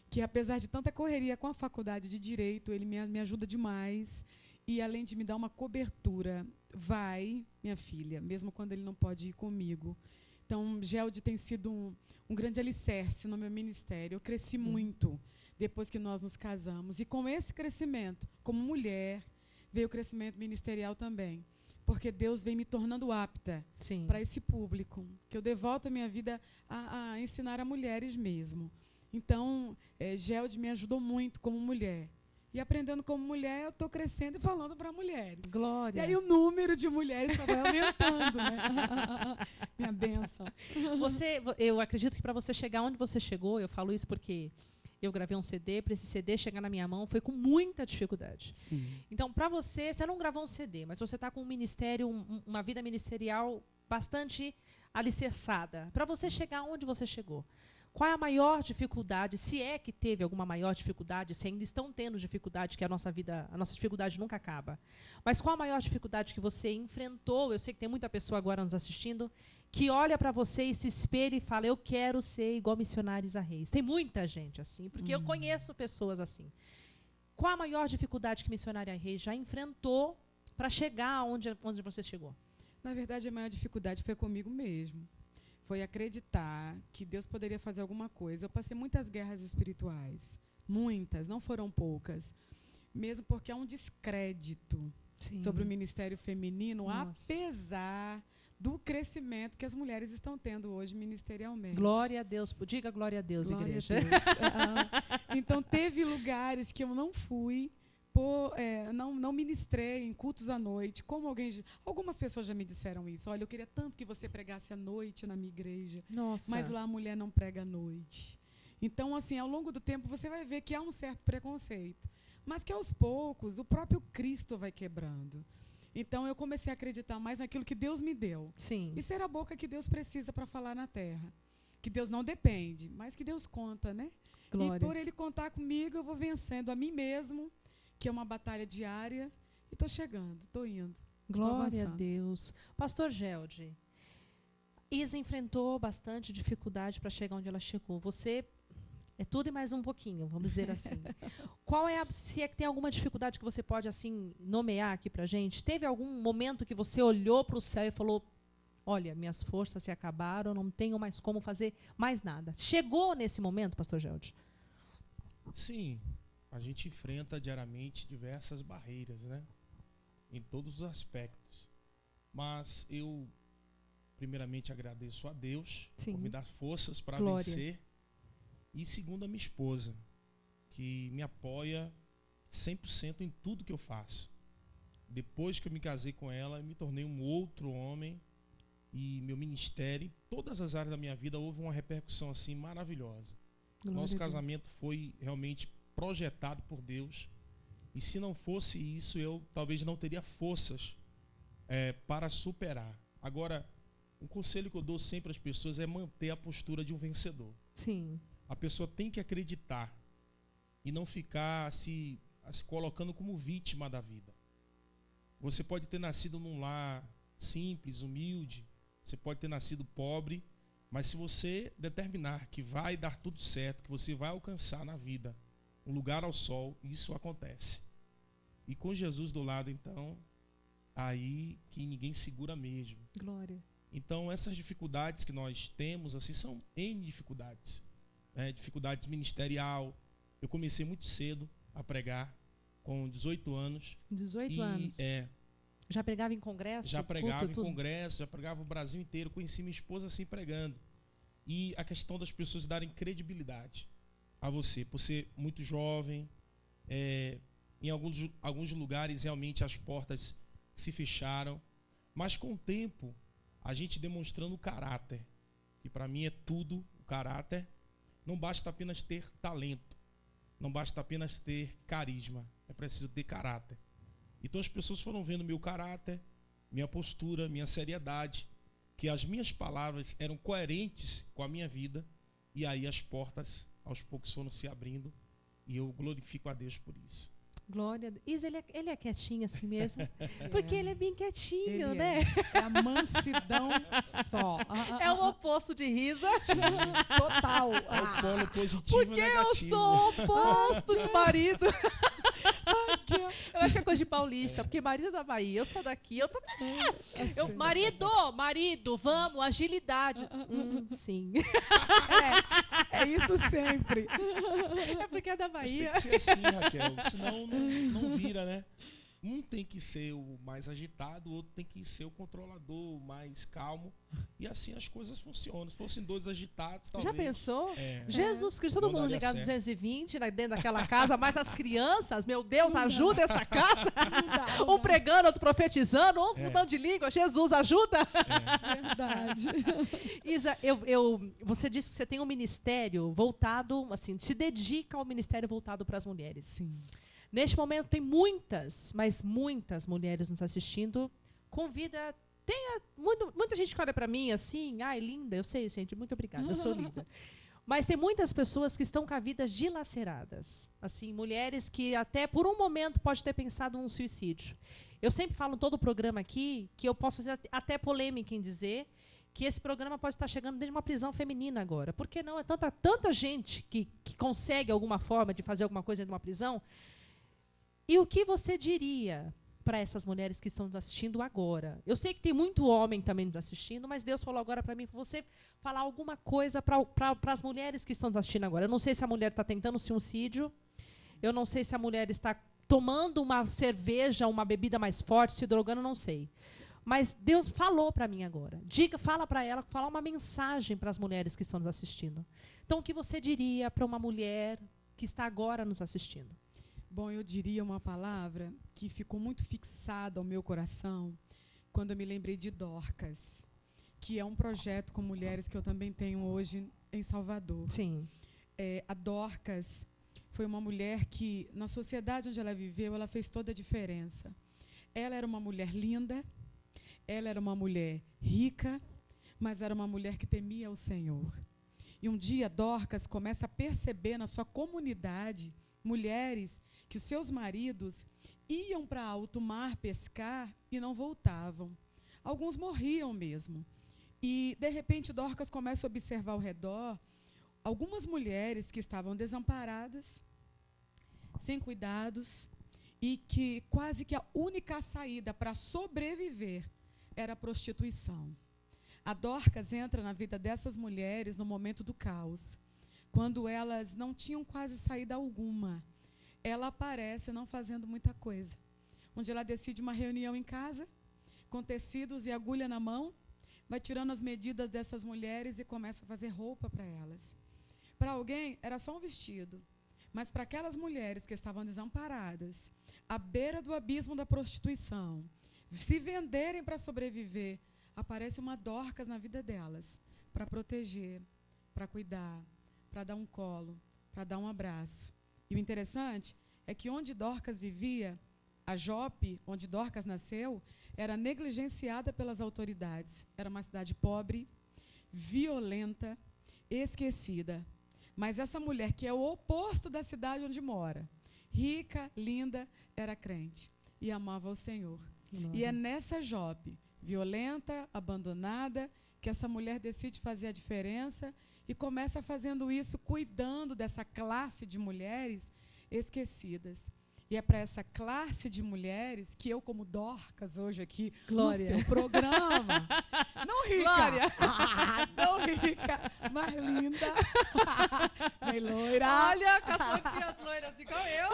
S3: que apesar de tanta correria com a faculdade de Direito, ele me ajuda demais. E além de me dar uma cobertura, vai, minha filha, mesmo quando ele não pode ir comigo. Então, Gelde tem sido um grande alicerce no meu ministério. Eu cresci muito depois que nós nos casamos. E com esse crescimento, como mulher, veio o crescimento ministerial também. Porque Deus vem me tornando apta
S1: Sim.
S3: para esse público. Que eu devolto a minha vida a ensinar a mulheres mesmo. Então, Gelde me ajudou muito como mulher. E aprendendo como mulher, eu estou crescendo e falando para mulheres.
S1: Glória.
S3: E aí o número de mulheres só vai aumentando, né? Minha bênção.
S1: Eu acredito que para você chegar onde você chegou, eu falo isso porque eu gravei um CD, para esse CD chegar na minha mão foi com muita dificuldade.
S3: Sim.
S1: Então, para você não gravou um CD, mas você está com um ministério, uma vida ministerial bastante alicerçada. Para você chegar onde você chegou, qual é a maior dificuldade, se é que teve alguma maior dificuldade, se ainda estão tendo dificuldade, que a nossa dificuldade nunca acaba. Mas qual a maior dificuldade que você enfrentou? Eu sei que tem muita pessoa agora nos assistindo que olha para você e se espelha e fala, eu quero ser igual missionária Isa Reis. Tem muita gente assim, porque eu conheço pessoas assim. Qual a maior dificuldade que missionária Reis já enfrentou para chegar onde você chegou?
S3: Na verdade, a maior dificuldade foi comigo mesmo. Foi acreditar que Deus poderia fazer alguma coisa. Eu passei muitas guerras espirituais. Muitas, não foram poucas. Mesmo porque há um descrédito sobre o ministério feminino,
S1: Nossa.
S3: apesar do crescimento que as mulheres estão tendo hoje ministerialmente.
S1: Glória a Deus. Diga glória a Deus,
S3: Glória
S1: igreja.
S3: a Deus. Então, teve lugares que eu não fui, não ministrei em cultos à noite. Algumas pessoas já me disseram isso. Olha, eu queria tanto que você pregasse à noite na minha igreja.
S1: Nossa.
S3: Mas lá a mulher não prega à noite. Então, assim, ao longo do tempo, você vai ver que há um certo preconceito. Mas que, aos poucos, o próprio Cristo vai quebrando. Então, eu comecei a acreditar mais naquilo que Deus me deu.
S1: Sim.
S3: E ser a boca que Deus precisa para falar na terra. Que Deus não depende, mas que Deus conta, né?
S1: Glória.
S3: E por Ele contar comigo, eu vou vencendo a mim mesmo, que é uma batalha diária, e estou chegando, estou indo.
S1: Glória a Deus. Pastor Gelde, Isa enfrentou bastante dificuldade para chegar onde ela chegou. Você é tudo e mais um pouquinho, vamos dizer assim. Se é que tem alguma dificuldade que você pode assim nomear aqui para a gente? Teve algum momento que você olhou para o céu e falou, olha, minhas forças se acabaram, não tenho mais como fazer mais nada. Chegou nesse momento, pastor Gelde?
S4: Sim, a gente enfrenta diariamente diversas barreiras, né? Em todos os aspectos. Mas eu, primeiramente, agradeço a Deus por me dar forças para vencer. E segundo, a minha esposa, que me apoia 100% em tudo que eu faço. Depois que eu me casei com ela, eu me tornei um outro homem. E meu ministério, em todas as áreas da minha vida, houve uma repercussão assim maravilhosa. Nosso casamento foi realmente projetado por Deus. E se não fosse isso, eu talvez não teria forças para superar. Agora, um conselho que eu dou sempre às pessoas é manter a postura de um vencedor.
S1: Sim.
S4: A pessoa tem que acreditar e não ficar se colocando como vítima da vida. Você pode ter nascido num lar simples, humilde, você pode ter nascido pobre, mas se você determinar que vai dar tudo certo, que você vai alcançar na vida um lugar ao sol, isso acontece. E com Jesus do lado, então, aí que ninguém segura mesmo.
S1: Glória.
S4: Então, essas dificuldades que nós temos, assim, são N dificuldades. Dificuldades ministerial. Eu comecei muito cedo a pregar, com 18 anos.
S1: 18 anos? Já pregava em congresso?
S4: Já pregava em congresso, já pregava o Brasil inteiro. Conheci minha esposa assim pregando. E a questão das pessoas darem credibilidade a você, por ser muito jovem. Em alguns lugares, realmente, as portas se fecharam. Mas, com o tempo, a gente demonstrando o caráter, que para mim é tudo, o caráter. Não basta apenas ter talento. não basta apenas ter carisma, é preciso ter caráter. Então as pessoas foram vendo meu caráter, minha postura, minha seriedade, que as minhas palavras eram coerentes com a minha vida, e aí as portas aos poucos foram se abrindo, e eu glorifico a Deus por isso.
S1: Glória. Isa, ele é quietinho assim mesmo? Porque ele é bem quietinho,
S3: Ele
S1: né?
S3: É a mansidão só.
S1: É o oposto de Risa.
S3: Total.
S4: É o polo positivo
S1: Porque
S4: e negativo.
S1: eu sou o oposto de marido. Eu acho que é coisa de paulista, porque marido é da Bahia, eu sou daqui, eu tô... Marido, vamos, agilidade. Sim.
S3: É isso sempre.
S1: É porque é da
S4: Mas tem
S1: Bahia.
S4: que ser assim, Raquel, senão não vira, né? Um tem que ser o mais agitado, o outro tem que ser o controlador, o mais calmo. E assim as coisas funcionam. Se fossem dois agitados, talvez...
S1: Já pensou?
S4: É.
S1: Jesus Cristo, todo
S4: Não
S1: mundo
S4: daria
S1: ligado
S4: certo.
S1: 220 dentro daquela casa, mas as crianças, meu Deus, ajuda essa casa.
S3: Não
S1: Um pregando, outro profetizando, outro
S4: É.
S1: mudando de língua. Jesus, ajuda.
S3: Verdade.
S1: Isa, você disse que você tem um ministério voltado, assim, se dedica ao ministério voltado para as mulheres.
S3: Sim.
S1: Neste momento tem muitas, mas muitas mulheres nos assistindo. Convida, muita gente que olha para mim assim, ai, linda, eu sei, gente, muito obrigada, eu sou linda. Mas tem muitas pessoas que estão com a vida dilaceradas. Assim, mulheres que até por um momento pode ter pensado em um suicídio. Eu sempre falo em todo o programa aqui que eu posso ser até polêmica em dizer que esse programa pode estar chegando dentro de uma prisão feminina agora. Por que não? É tanta gente que consegue alguma forma de fazer alguma coisa dentro de uma prisão. E o que você diria para essas mulheres que estão nos assistindo agora? Eu sei que tem muito homem também nos assistindo, mas Deus falou agora para mim, para você falar alguma coisa para as mulheres que estão nos assistindo agora. Eu não sei se a mulher está tentando suicídio, eu não sei se a mulher está tomando uma cerveja, uma bebida mais forte, se drogando, não sei. Mas Deus falou para mim agora. Fala para ela, fala uma mensagem para as mulheres que estão nos assistindo. Então, o que você diria para uma mulher que está agora nos assistindo?
S3: Bom, eu diria uma palavra que ficou muito fixada ao meu coração quando eu me lembrei de Dorcas, que é um projeto com mulheres que eu também tenho hoje em Salvador.
S1: Sim.
S3: A Dorcas foi uma mulher que, na sociedade onde ela viveu, ela fez toda a diferença. Ela era uma mulher linda, ela era uma mulher rica, mas era uma mulher que temia o Senhor. E um dia Dorcas começa a perceber na sua comunidade mulheres que os seus maridos iam para alto mar pescar e não voltavam. Alguns morriam mesmo. E, de repente, Dorcas começa a observar ao redor algumas mulheres que estavam desamparadas, sem cuidados, e que quase que a única saída para sobreviver era a prostituição. A Dorcas entra na vida dessas mulheres no momento do caos, quando elas não tinham quase saída alguma. Ela aparece não fazendo muita coisa. Onde ela decide uma reunião em casa, com tecidos e agulha na mão, vai tirando as medidas dessas mulheres e começa a fazer roupa para elas. Para alguém, era só um vestido. Mas para aquelas mulheres que estavam desamparadas, à beira do abismo da prostituição, se venderem para sobreviver, aparece uma Dorcas na vida delas, para proteger, para cuidar, para dar um colo, para dar um abraço. E o interessante é que onde Dorcas vivia, a Jope, onde Dorcas nasceu, era negligenciada pelas autoridades. Era uma cidade pobre, violenta, esquecida. Mas essa mulher, que é o oposto da cidade onde mora, rica, linda, era crente e amava o Senhor. E é nessa Jope, violenta, abandonada, que essa mulher decide fazer a diferença e começa fazendo isso, cuidando dessa classe de mulheres esquecidas. E é para essa classe de mulheres que eu, como Dorcas, hoje aqui
S1: Glória.
S3: no seu programa, não rica,
S1: Glória.
S3: não rica, mas linda, mas loira,
S1: Olha, com as pontinhas loiras igual eu.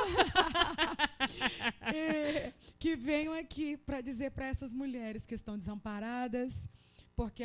S3: que venham aqui para dizer para essas mulheres que estão desamparadas, porque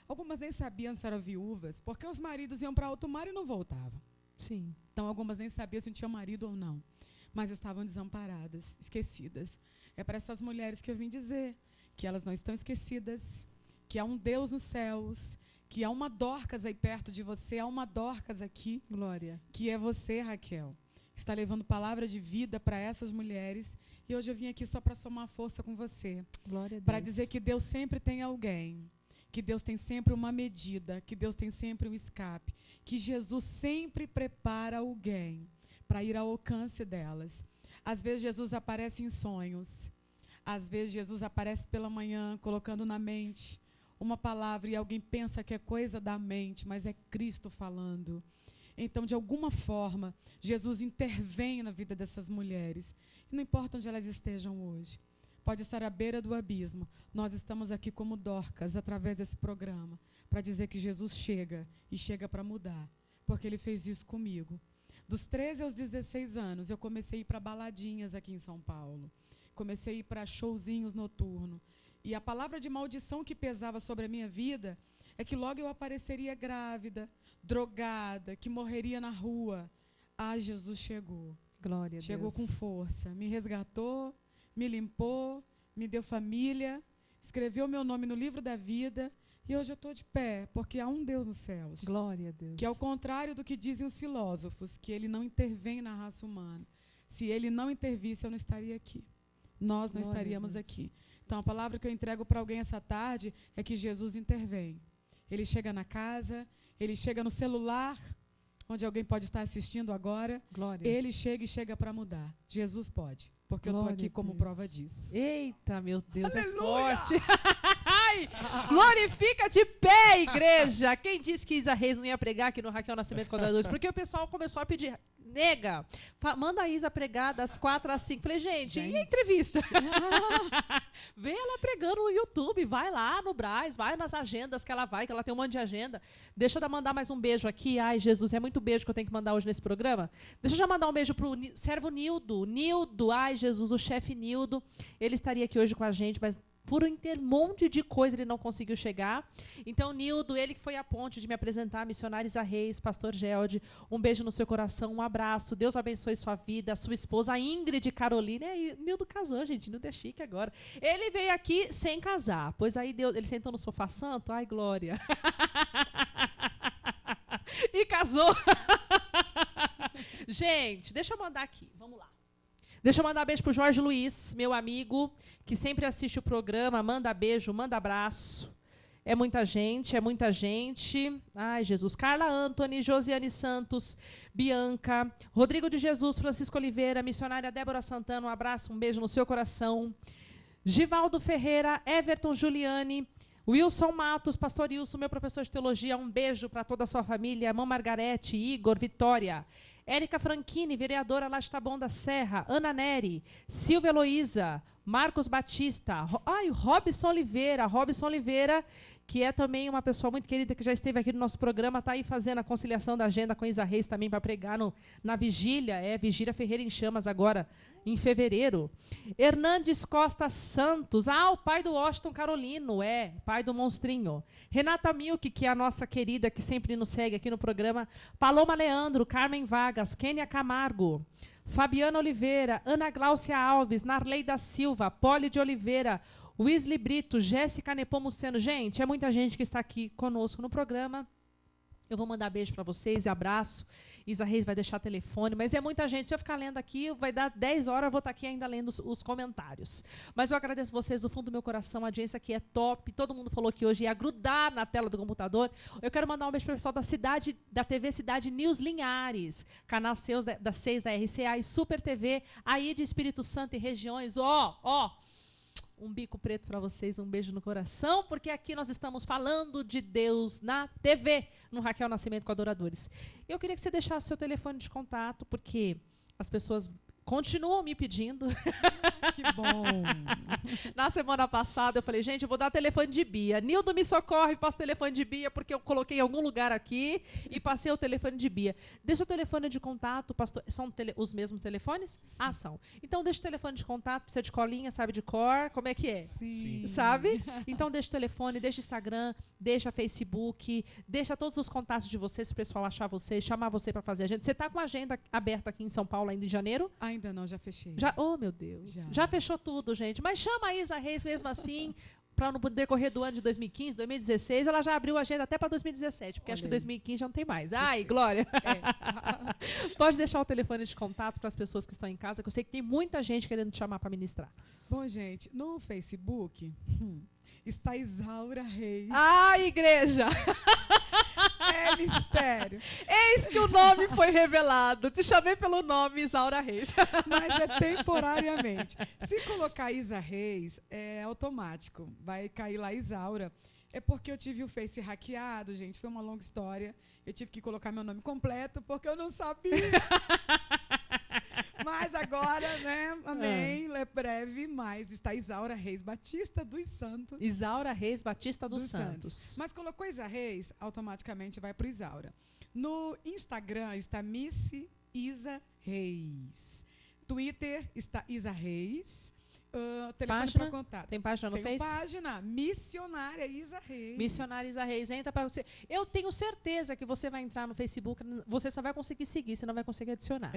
S3: algumas nem sabiam se eram viúvas, porque os maridos iam para alto mar e não voltavam.
S1: Sim.
S3: Então, algumas nem sabiam se tinham marido ou não, mas estavam desamparadas, esquecidas. É para essas mulheres que eu vim dizer que elas não estão esquecidas, que há um Deus nos céus, que há uma Dorcas aí perto de você, há uma Dorcas aqui,
S1: Glória.
S3: que é você, Raquel. Está levando palavra de vida para essas mulheres. E hoje eu vim aqui só para somar força com você.
S1: Glória a Deus.
S3: Para dizer que Deus sempre tem alguém. Que Deus tem sempre uma medida. Que Deus tem sempre um escape. Que Jesus sempre prepara alguém para ir ao alcance delas. Às vezes Jesus aparece em sonhos. Às vezes Jesus aparece pela manhã, colocando na mente uma palavra e alguém pensa que é coisa da mente, mas é Cristo falando. Então, de alguma forma, Jesus intervém na vida dessas mulheres. E não importa onde elas estejam hoje. Pode estar à beira do abismo. Nós estamos aqui como Dorcas, através desse programa, para dizer que Jesus chega e chega para mudar. Porque Ele fez isso comigo. Dos 13 aos 16 anos, eu comecei a ir para baladinhas aqui em São Paulo. Comecei a ir para showzinhos noturnos. E a palavra de maldição que pesava sobre a minha vida é que logo eu apareceria grávida, drogada, que morreria na rua. Ah, Jesus chegou.
S1: Glória a Deus.
S3: Chegou com força. Me resgatou, me limpou, me deu família, escreveu meu nome no livro da vida. E hoje eu estou de pé, porque há um Deus nos céus.
S1: Glória a Deus.
S3: Que é o contrário do que dizem os filósofos, que Ele não intervém na raça humana. Se Ele não intervisse, eu não estaria aqui. Nós não
S1: Glória a
S3: estaríamos
S1: Deus.
S3: aqui. Então, a palavra que eu entrego para alguém essa tarde é que Jesus intervém. Ele chega na casa, Ele chega no celular, onde alguém pode estar assistindo agora.
S1: Glória.
S3: Ele chega e chega para mudar. Jesus pode, porque eu estou
S1: Glória
S3: aqui
S1: a
S3: como
S1: Deus.
S3: prova disso.
S1: Eita, meu Deus,
S3: Aleluia!
S1: é forte. Ai, glorifica de pé, igreja. Quem disse que Isa Reis não ia pregar aqui no Raquel Nascimento com a 2? Porque o pessoal começou a pedir, nega, manda a Isa pregar das 4 às 5. Falei, gente, e a entrevista? Vê ela pregando no YouTube, vai lá no Brás, vai nas agendas que ela vai, que ela tem um monte de agenda. Deixa eu mandar mais um beijo aqui. Ai, Jesus, é muito beijo que eu tenho que mandar hoje nesse programa. Deixa eu já mandar um beijo pro servo Nildo. Nildo, ai, Jesus, o chefe Nildo. Ele estaria aqui hoje com a gente, mas por um monte de coisa ele não conseguiu chegar. Então, Nildo, ele que foi a ponte de me apresentar a missionária Isa Reis, pastor Gelde, um beijo no seu coração, um abraço, Deus abençoe sua vida, a sua esposa, a Ingrid Carolina. E Nildo casou, gente, Nildo é chique agora. Ele veio aqui sem casar, pois aí ele sentou no sofá santo, ai, glória. E casou. Gente, deixa eu mandar aqui, vamos lá. Deixa eu mandar beijo pro Jorge Luiz, meu amigo, que sempre assiste o programa, manda beijo, manda abraço. É muita gente, é muita gente. Ai, Jesus. Carla Anthony, Josiane Santos, Bianca, Rodrigo de Jesus, Francisco Oliveira, missionária Débora Santana, um abraço, um beijo no seu coração. Givaldo Ferreira, Everton Juliane, Wilson Matos, pastor Wilson, meu professor de teologia, um beijo para toda a sua família, irmã Margarete, Igor, Vitória. Érica Franchini, vereadora lá de Taboão da Serra, Ana Neri, Silvia Heloísa, Marcos Batista, o Robson Oliveira, que é também uma pessoa muito querida, que já esteve aqui no nosso programa, está aí fazendo a conciliação da agenda com Isa Reis também para pregar na vigília, Vigília Ferreira em Chamas agora, em fevereiro. Hernandes Costa Santos, o pai do Washington Carolino, pai do monstrinho. Renata Milk, que é a nossa querida, que sempre nos segue aqui no programa. Paloma Leandro, Carmen Vargas, Kênia Camargo, Fabiana Oliveira, Ana Gláucia Alves, Narley da Silva, Poli de Oliveira, Wesley Brito, Jéssica Nepomuceno. Gente, é muita gente que está aqui conosco no programa. Eu vou mandar beijo para vocês e abraço. Isa Reis vai deixar telefone, mas é muita gente. Se eu ficar lendo aqui, vai dar 10 horas, eu vou estar aqui ainda lendo os comentários. Mas eu agradeço vocês do fundo do meu coração, a audiência aqui é top. Todo mundo falou que hoje ia grudar na tela do computador. Eu quero mandar um beijo para o pessoal da TV Cidade News Linhares, canal das 6 da RCA e Super TV, aí de Espírito Santo e regiões. Um bico preto para vocês, um beijo no coração, porque aqui nós estamos falando de Deus na TV, no Raquel Nascimento com Adoradores. Eu queria que você deixasse seu telefone de contato, porque as pessoas continuam me pedindo.
S3: Que bom.
S1: Na semana passada eu falei, gente, eu vou dar telefone de Bia. Nildo, me socorre, passa o telefone de Bia, porque eu coloquei em algum lugar aqui e passei o telefone de Bia. Deixa o telefone de contato, pastor. São os mesmos telefones? Sim. São. Então deixa o telefone de contato, você é de colinha, sabe de cor, como é que é?
S3: Sim.
S1: Sabe? Então deixa o telefone, deixa o Instagram, deixa Facebook, deixa todos os contatos de vocês, se o pessoal achar você, chamar você para fazer agenda. Você está com a agenda aberta aqui em São Paulo ainda em janeiro?
S3: Ainda não, já fechei.
S1: Já, oh, meu Deus. Já fechou tudo, gente. Mas chama a Isa Reis mesmo assim, para no decorrer do ano de 2015, 2016, ela já abriu a agenda até para 2017, porque
S3: Olha
S1: acho que
S3: aí.
S1: 2015 já não tem mais. Ai, Glória. Pode deixar o telefone de contato para as pessoas que estão em casa, que eu sei que tem muita gente querendo te chamar para ministrar.
S3: Bom, gente, no Facebook está Isaura Reis.
S1: Ah, igreja!
S3: É mistério.
S1: Eis que o nome foi revelado. Te chamei pelo nome, Isaura Reis.
S3: Mas é temporariamente. Se colocar Isa Reis, é automático. Vai cair lá Isaura. É porque eu tive o Face hackeado, gente. Foi uma longa história. Eu tive que colocar meu nome completo porque eu não sabia. Mas agora, né? Amém. É breve, mas está Isaura Reis Batista dos Santos.
S1: Isaura Reis Batista dos Santos.
S3: Mas colocou Isa Reis, automaticamente vai para o Isaura. No Instagram está Miss Isa Reis. Twitter está Isa Reis. Telefone para contato.
S1: Tem página no
S3: Tem
S1: Face?
S3: página, Missionária Isa Reis.
S1: Missionária Isa Reis, entra para você. Eu tenho certeza que você vai entrar no Facebook, você só vai conseguir seguir, você não vai conseguir adicionar.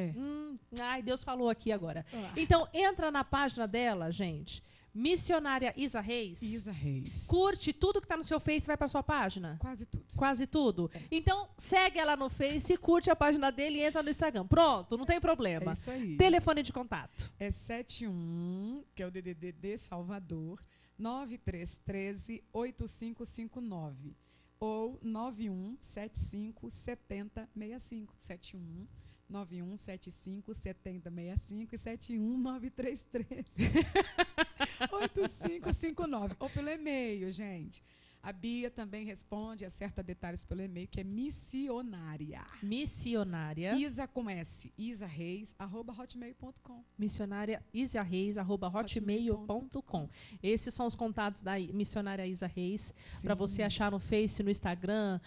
S1: Ai, Deus falou aqui agora. Então, entra na página dela, gente. Missionária Isa Reis.
S3: Isa Reis.
S1: Curte tudo que está no seu Face e vai para sua página?
S3: Quase tudo.
S1: Quase tudo? Então, segue ela no Face, curte a página dele e entra no Instagram. Pronto, não tem problema.
S3: É isso aí.
S1: Telefone de contato.
S3: É 71, que é o DDD de Salvador, 9313-8559. Ou 9175-7065. 71 9175-7065 e 71933-8559. Ou pelo e-mail, gente. A Bia também responde, acerta detalhes pelo e-mail, que é missionária.
S1: Missionária.
S3: Isa com S. isareis@hotmail.com.
S1: Missionária isareis@hotmail.com. Esses são os contatos da missionária Isa Reis, para você achar no Face, no Instagram,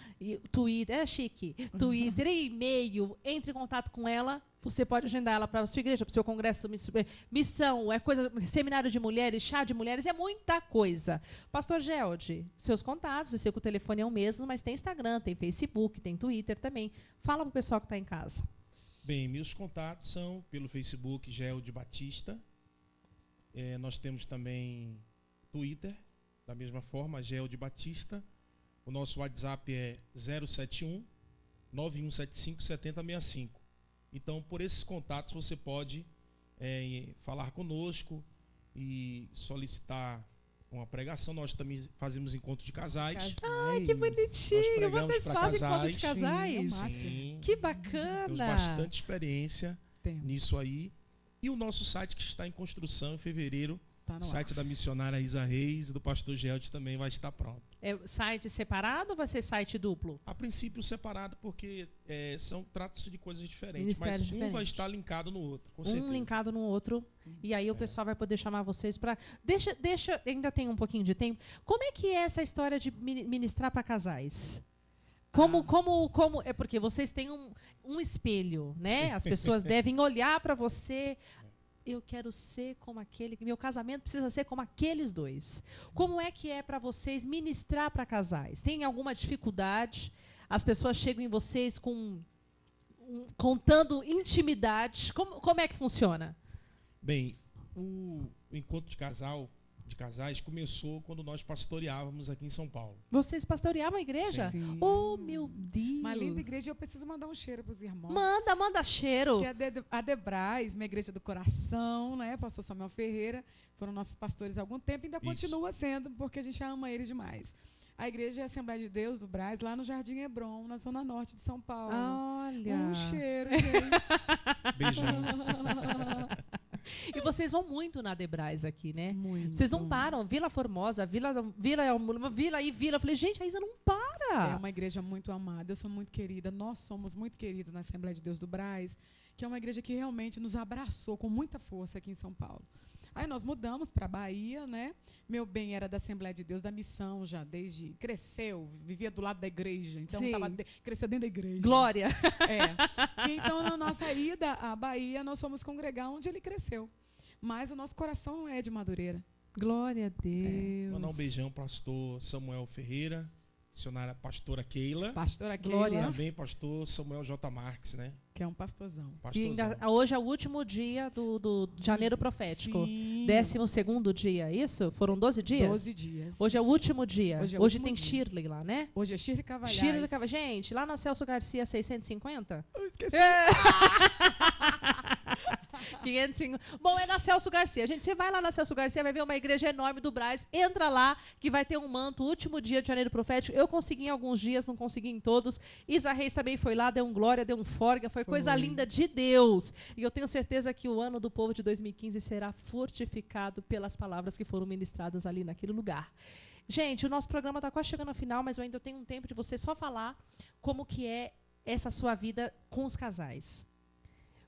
S1: Twitter, é chique, Twitter, e-mail, entre em contato com ela. Você pode agendar ela para a sua igreja, para o seu congresso, missão, seminário de mulheres, chá de mulheres, é muita coisa. Pastor Gelde, seus contatos, eu sei que o telefone é o mesmo, mas tem Instagram, tem Facebook, tem Twitter também. Fala para o pessoal que está em casa.
S4: Bem, meus contatos são pelo Facebook, Gelde Batista. Nós temos também Twitter, da mesma forma, Gelde Batista. O nosso WhatsApp é 071 9175 7065. Então, por esses contatos, você pode falar conosco e solicitar uma pregação. Nós também fazemos encontro de casais.
S1: Ai, que bonitinho! Vocês fazem encontro de casais?
S4: Sim.
S1: Que bacana!
S4: Temos bastante experiência nisso aí. E o nosso site que está em construção em fevereiro, o site da missionária Isa Reis e do pastor Gelde também vai estar pronto.
S1: É site separado ou vai ser site duplo?
S4: A princípio separado, porque trata-se de coisas diferentes.
S1: Ministérios
S4: mas
S1: diferentes.
S4: Um vai estar linkado no outro, com certeza.
S1: Um linkado no outro. Sim. E aí o pessoal vai poder chamar vocês para... Deixa, ainda tem um pouquinho de tempo. Como é que é essa história de ministrar para casais? Como é porque vocês têm um espelho, né? Sim. As pessoas devem olhar para você... Eu quero ser como aquele, meu casamento precisa ser como aqueles dois. Sim. Como é que é para vocês ministrar para casais? Tem alguma dificuldade? As pessoas chegam em vocês contando intimidade. Como é que funciona?
S4: Bem, o encontro de casais começou quando nós pastoreávamos aqui em São Paulo.
S1: Vocês pastoreavam a igreja?
S3: Sim.
S1: Oh, meu Deus!
S3: Uma linda igreja. Eu preciso mandar um cheiro para os irmãos.
S1: Manda cheiro.
S3: Que a Debrais, minha igreja do coração, né? Pastor Samuel Ferreira, foram nossos pastores há algum tempo e ainda continua sendo, porque a gente ama eles demais. A igreja é a Assembleia de Deus do Brás, lá no Jardim Hebron, na zona norte de São Paulo.
S1: Olha!
S3: Um cheiro, gente.
S4: Beijão.
S1: E vocês vão muito na Debrais aqui, né?
S3: Muito.
S1: Vocês não param. Vila Formosa, Vila. Eu falei, gente, a Isa não para.
S3: É uma igreja muito amada. Eu sou muito querida. Nós somos muito queridos na Assembleia de Deus do Brás, que é uma igreja que realmente nos abraçou com muita força aqui em São Paulo. Aí nós mudamos para a Bahia, né? Meu bem era da Assembleia de Deus, da missão já, cresceu, vivia do lado da igreja, então cresceu dentro da igreja.
S1: Glória!
S3: Então, na nossa ida à Bahia, nós fomos congregar onde ele cresceu. Mas o nosso coração é de Madureira.
S1: Glória a Deus.
S4: Mandar um beijão para o pastor Samuel Ferreira, missionária pastora Keila.
S3: Pastora
S1: Glória.
S3: Keila,
S4: Também pastor Samuel J. Marques, né?
S3: que é um pastorzão.
S1: E
S4: Pastorzão.
S1: ainda, hoje é o último dia do janeiro profético.
S3: Sim.
S1: 12º dia, isso? Foram 12 dias?
S3: 12 dias.
S1: Hoje é o último dia.
S3: Hoje é o
S1: Hoje
S3: último
S1: tem
S3: dia.
S1: Shirley lá, né?
S3: Hoje é Shirley Cavalhais.
S1: Shirley Gente, lá na Celso Garcia 650?
S3: Eu esqueci.
S1: É. 550. Bom, é na Celso Garcia. Gente, você vai lá na Celso Garcia, vai ver uma igreja enorme do Brás. Entra lá, que vai ter um manto, último dia de janeiro profético. Eu consegui em alguns dias, não consegui em todos. Isa Reis também foi lá, deu um glória, deu um forga. Foi coisa linda de Deus. E eu tenho certeza que o ano do povo de 2015 será fortificado pelas palavras que foram ministradas ali naquele lugar. Gente, o nosso programa está quase chegando ao final, mas eu ainda tenho um tempo de você só falar como que é essa sua vida com os casais.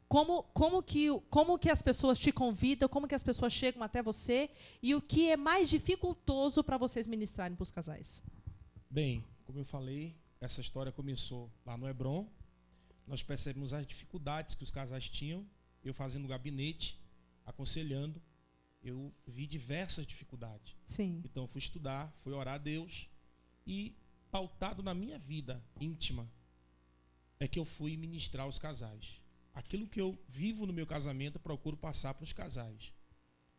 S1: Como que as pessoas te convidam, como que as pessoas chegam até você e o que é mais dificultoso para vocês ministrarem para os casais?
S4: Bem, como eu falei, essa história começou lá no Hebron. Nós percebemos as dificuldades que os casais tinham. Eu fazendo gabinete, aconselhando, eu vi diversas dificuldades.
S1: Sim.
S4: Então, eu fui estudar, fui orar a Deus e, pautado na minha vida íntima, é que eu fui ministrar aos casais. Aquilo que eu vivo no meu casamento, eu procuro passar para os casais.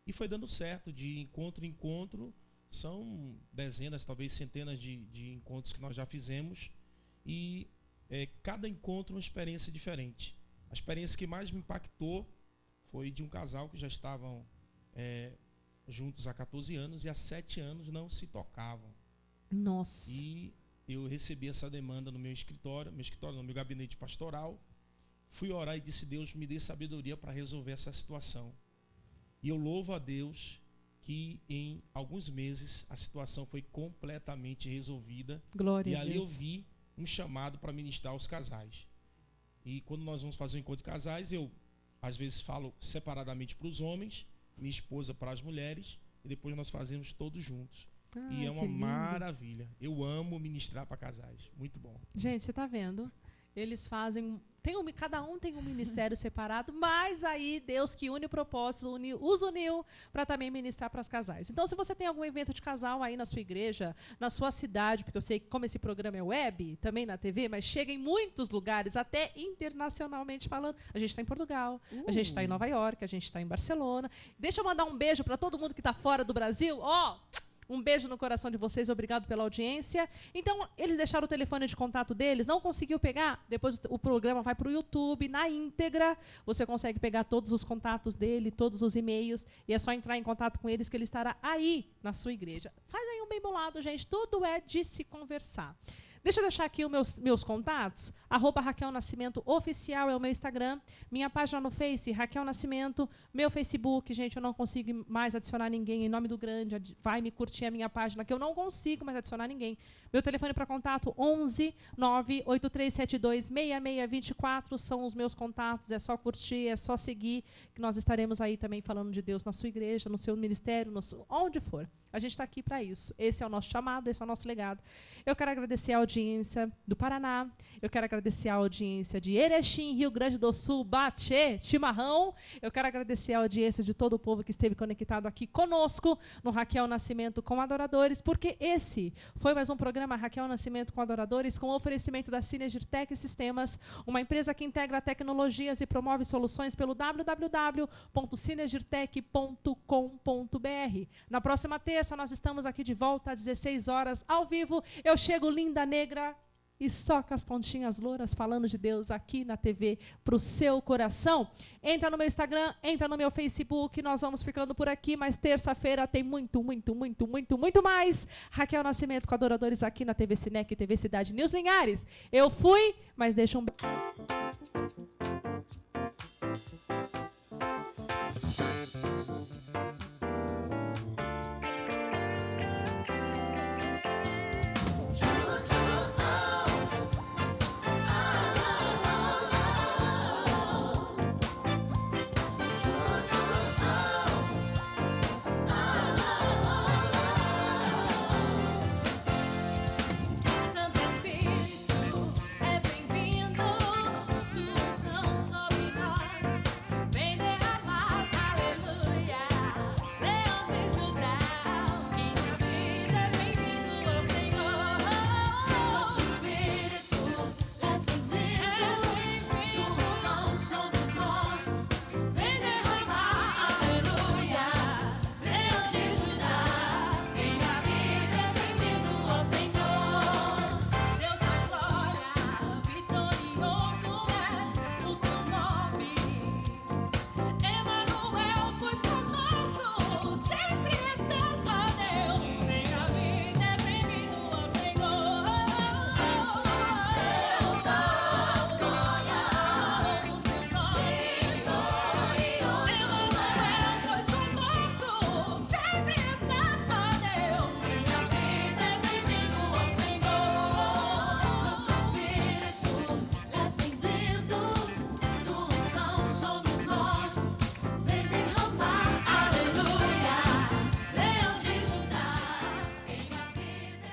S4: E foi dando certo, de encontro em encontro. São dezenas, talvez centenas de encontros que nós já fizemos. E cada encontro uma experiência diferente. A experiência que mais me impactou foi de um casal que já estavam juntos há 14 anos e há 7 anos não se tocavam.
S1: Nossa.
S4: E eu recebi essa demanda no meu escritório, no meu gabinete pastoral. Fui orar e disse: Deus, me dê sabedoria para resolver essa situação. E eu louvo a Deus que em alguns meses a situação foi completamente resolvida.
S1: Glória
S4: E
S1: a
S4: ali eu
S1: Deus.
S4: vi um chamado para ministrar aos casais. E quando nós vamos fazer um encontro de casais, eu às vezes falo separadamente para os homens, minha esposa para as mulheres, e depois nós fazemos todos juntos. E é uma
S1: que lindo.
S4: maravilha. Eu amo ministrar para casais. Muito bom.
S1: Gente, você está vendo? Eles fazem... cada um tem um ministério separado, mas aí Deus que une o propósito, os uniu para também ministrar para os casais. Então, se você tem algum evento de casal aí na sua igreja, na sua cidade, porque eu sei que como esse programa é web, também na TV, mas chega em muitos lugares, até internacionalmente falando. A gente está em Portugal, a gente está em Nova York, a gente está em Barcelona. Deixa eu mandar um beijo para todo mundo que está fora do Brasil. Um beijo no coração de vocês, obrigado pela audiência. Então, eles deixaram o telefone de contato deles, não conseguiu pegar? Depois o programa vai para o YouTube, na íntegra. Você consegue pegar todos os contatos dele, todos os e-mails, e é só entrar em contato com eles que ele estará aí na sua igreja. Faz aí um bem bolado, gente. Tudo é de se conversar. Deixa eu deixar aqui os meus contatos. @Raquel Nascimento Oficial é o meu Instagram. Minha página no Face, Raquel Nascimento. Meu Facebook, gente, eu não consigo mais adicionar ninguém. Em nome do grande, vai me curtir a minha página, que eu não consigo mais adicionar ninguém. Meu telefone para contato, 11 98372 6624. São os meus contatos. É só curtir, é só seguir, que nós estaremos aí também falando de Deus na sua igreja, no seu ministério, onde for. A gente está aqui para isso. Esse é o nosso chamado, esse é o nosso legado. Eu quero agradecer a audiência do Paraná. Eu quero agradecer a audiência de Erechim, Rio Grande do Sul, Batê, Chimarrão. Eu quero agradecer a audiência de todo o povo que esteve conectado aqui conosco no Raquel Nascimento com Adoradores, porque esse foi mais um programa Raquel Nascimento com Adoradores, com oferecimento da Synergitech Sistemas, uma empresa que integra tecnologias e promove soluções pelo www.synergitech.com.br. Na próxima terça, nós estamos aqui de volta às 16 horas, ao vivo. Eu chego linda, negra e só com as pontinhas louras, falando de Deus aqui na TV para o seu coração. Entra no meu Instagram, entra no meu Facebook, nós vamos ficando por aqui, mas terça-feira tem muito mais. Raquel Nascimento com Adoradores aqui na TV Cinec, TV Cidade News Linhares. Eu fui, mas deixa um...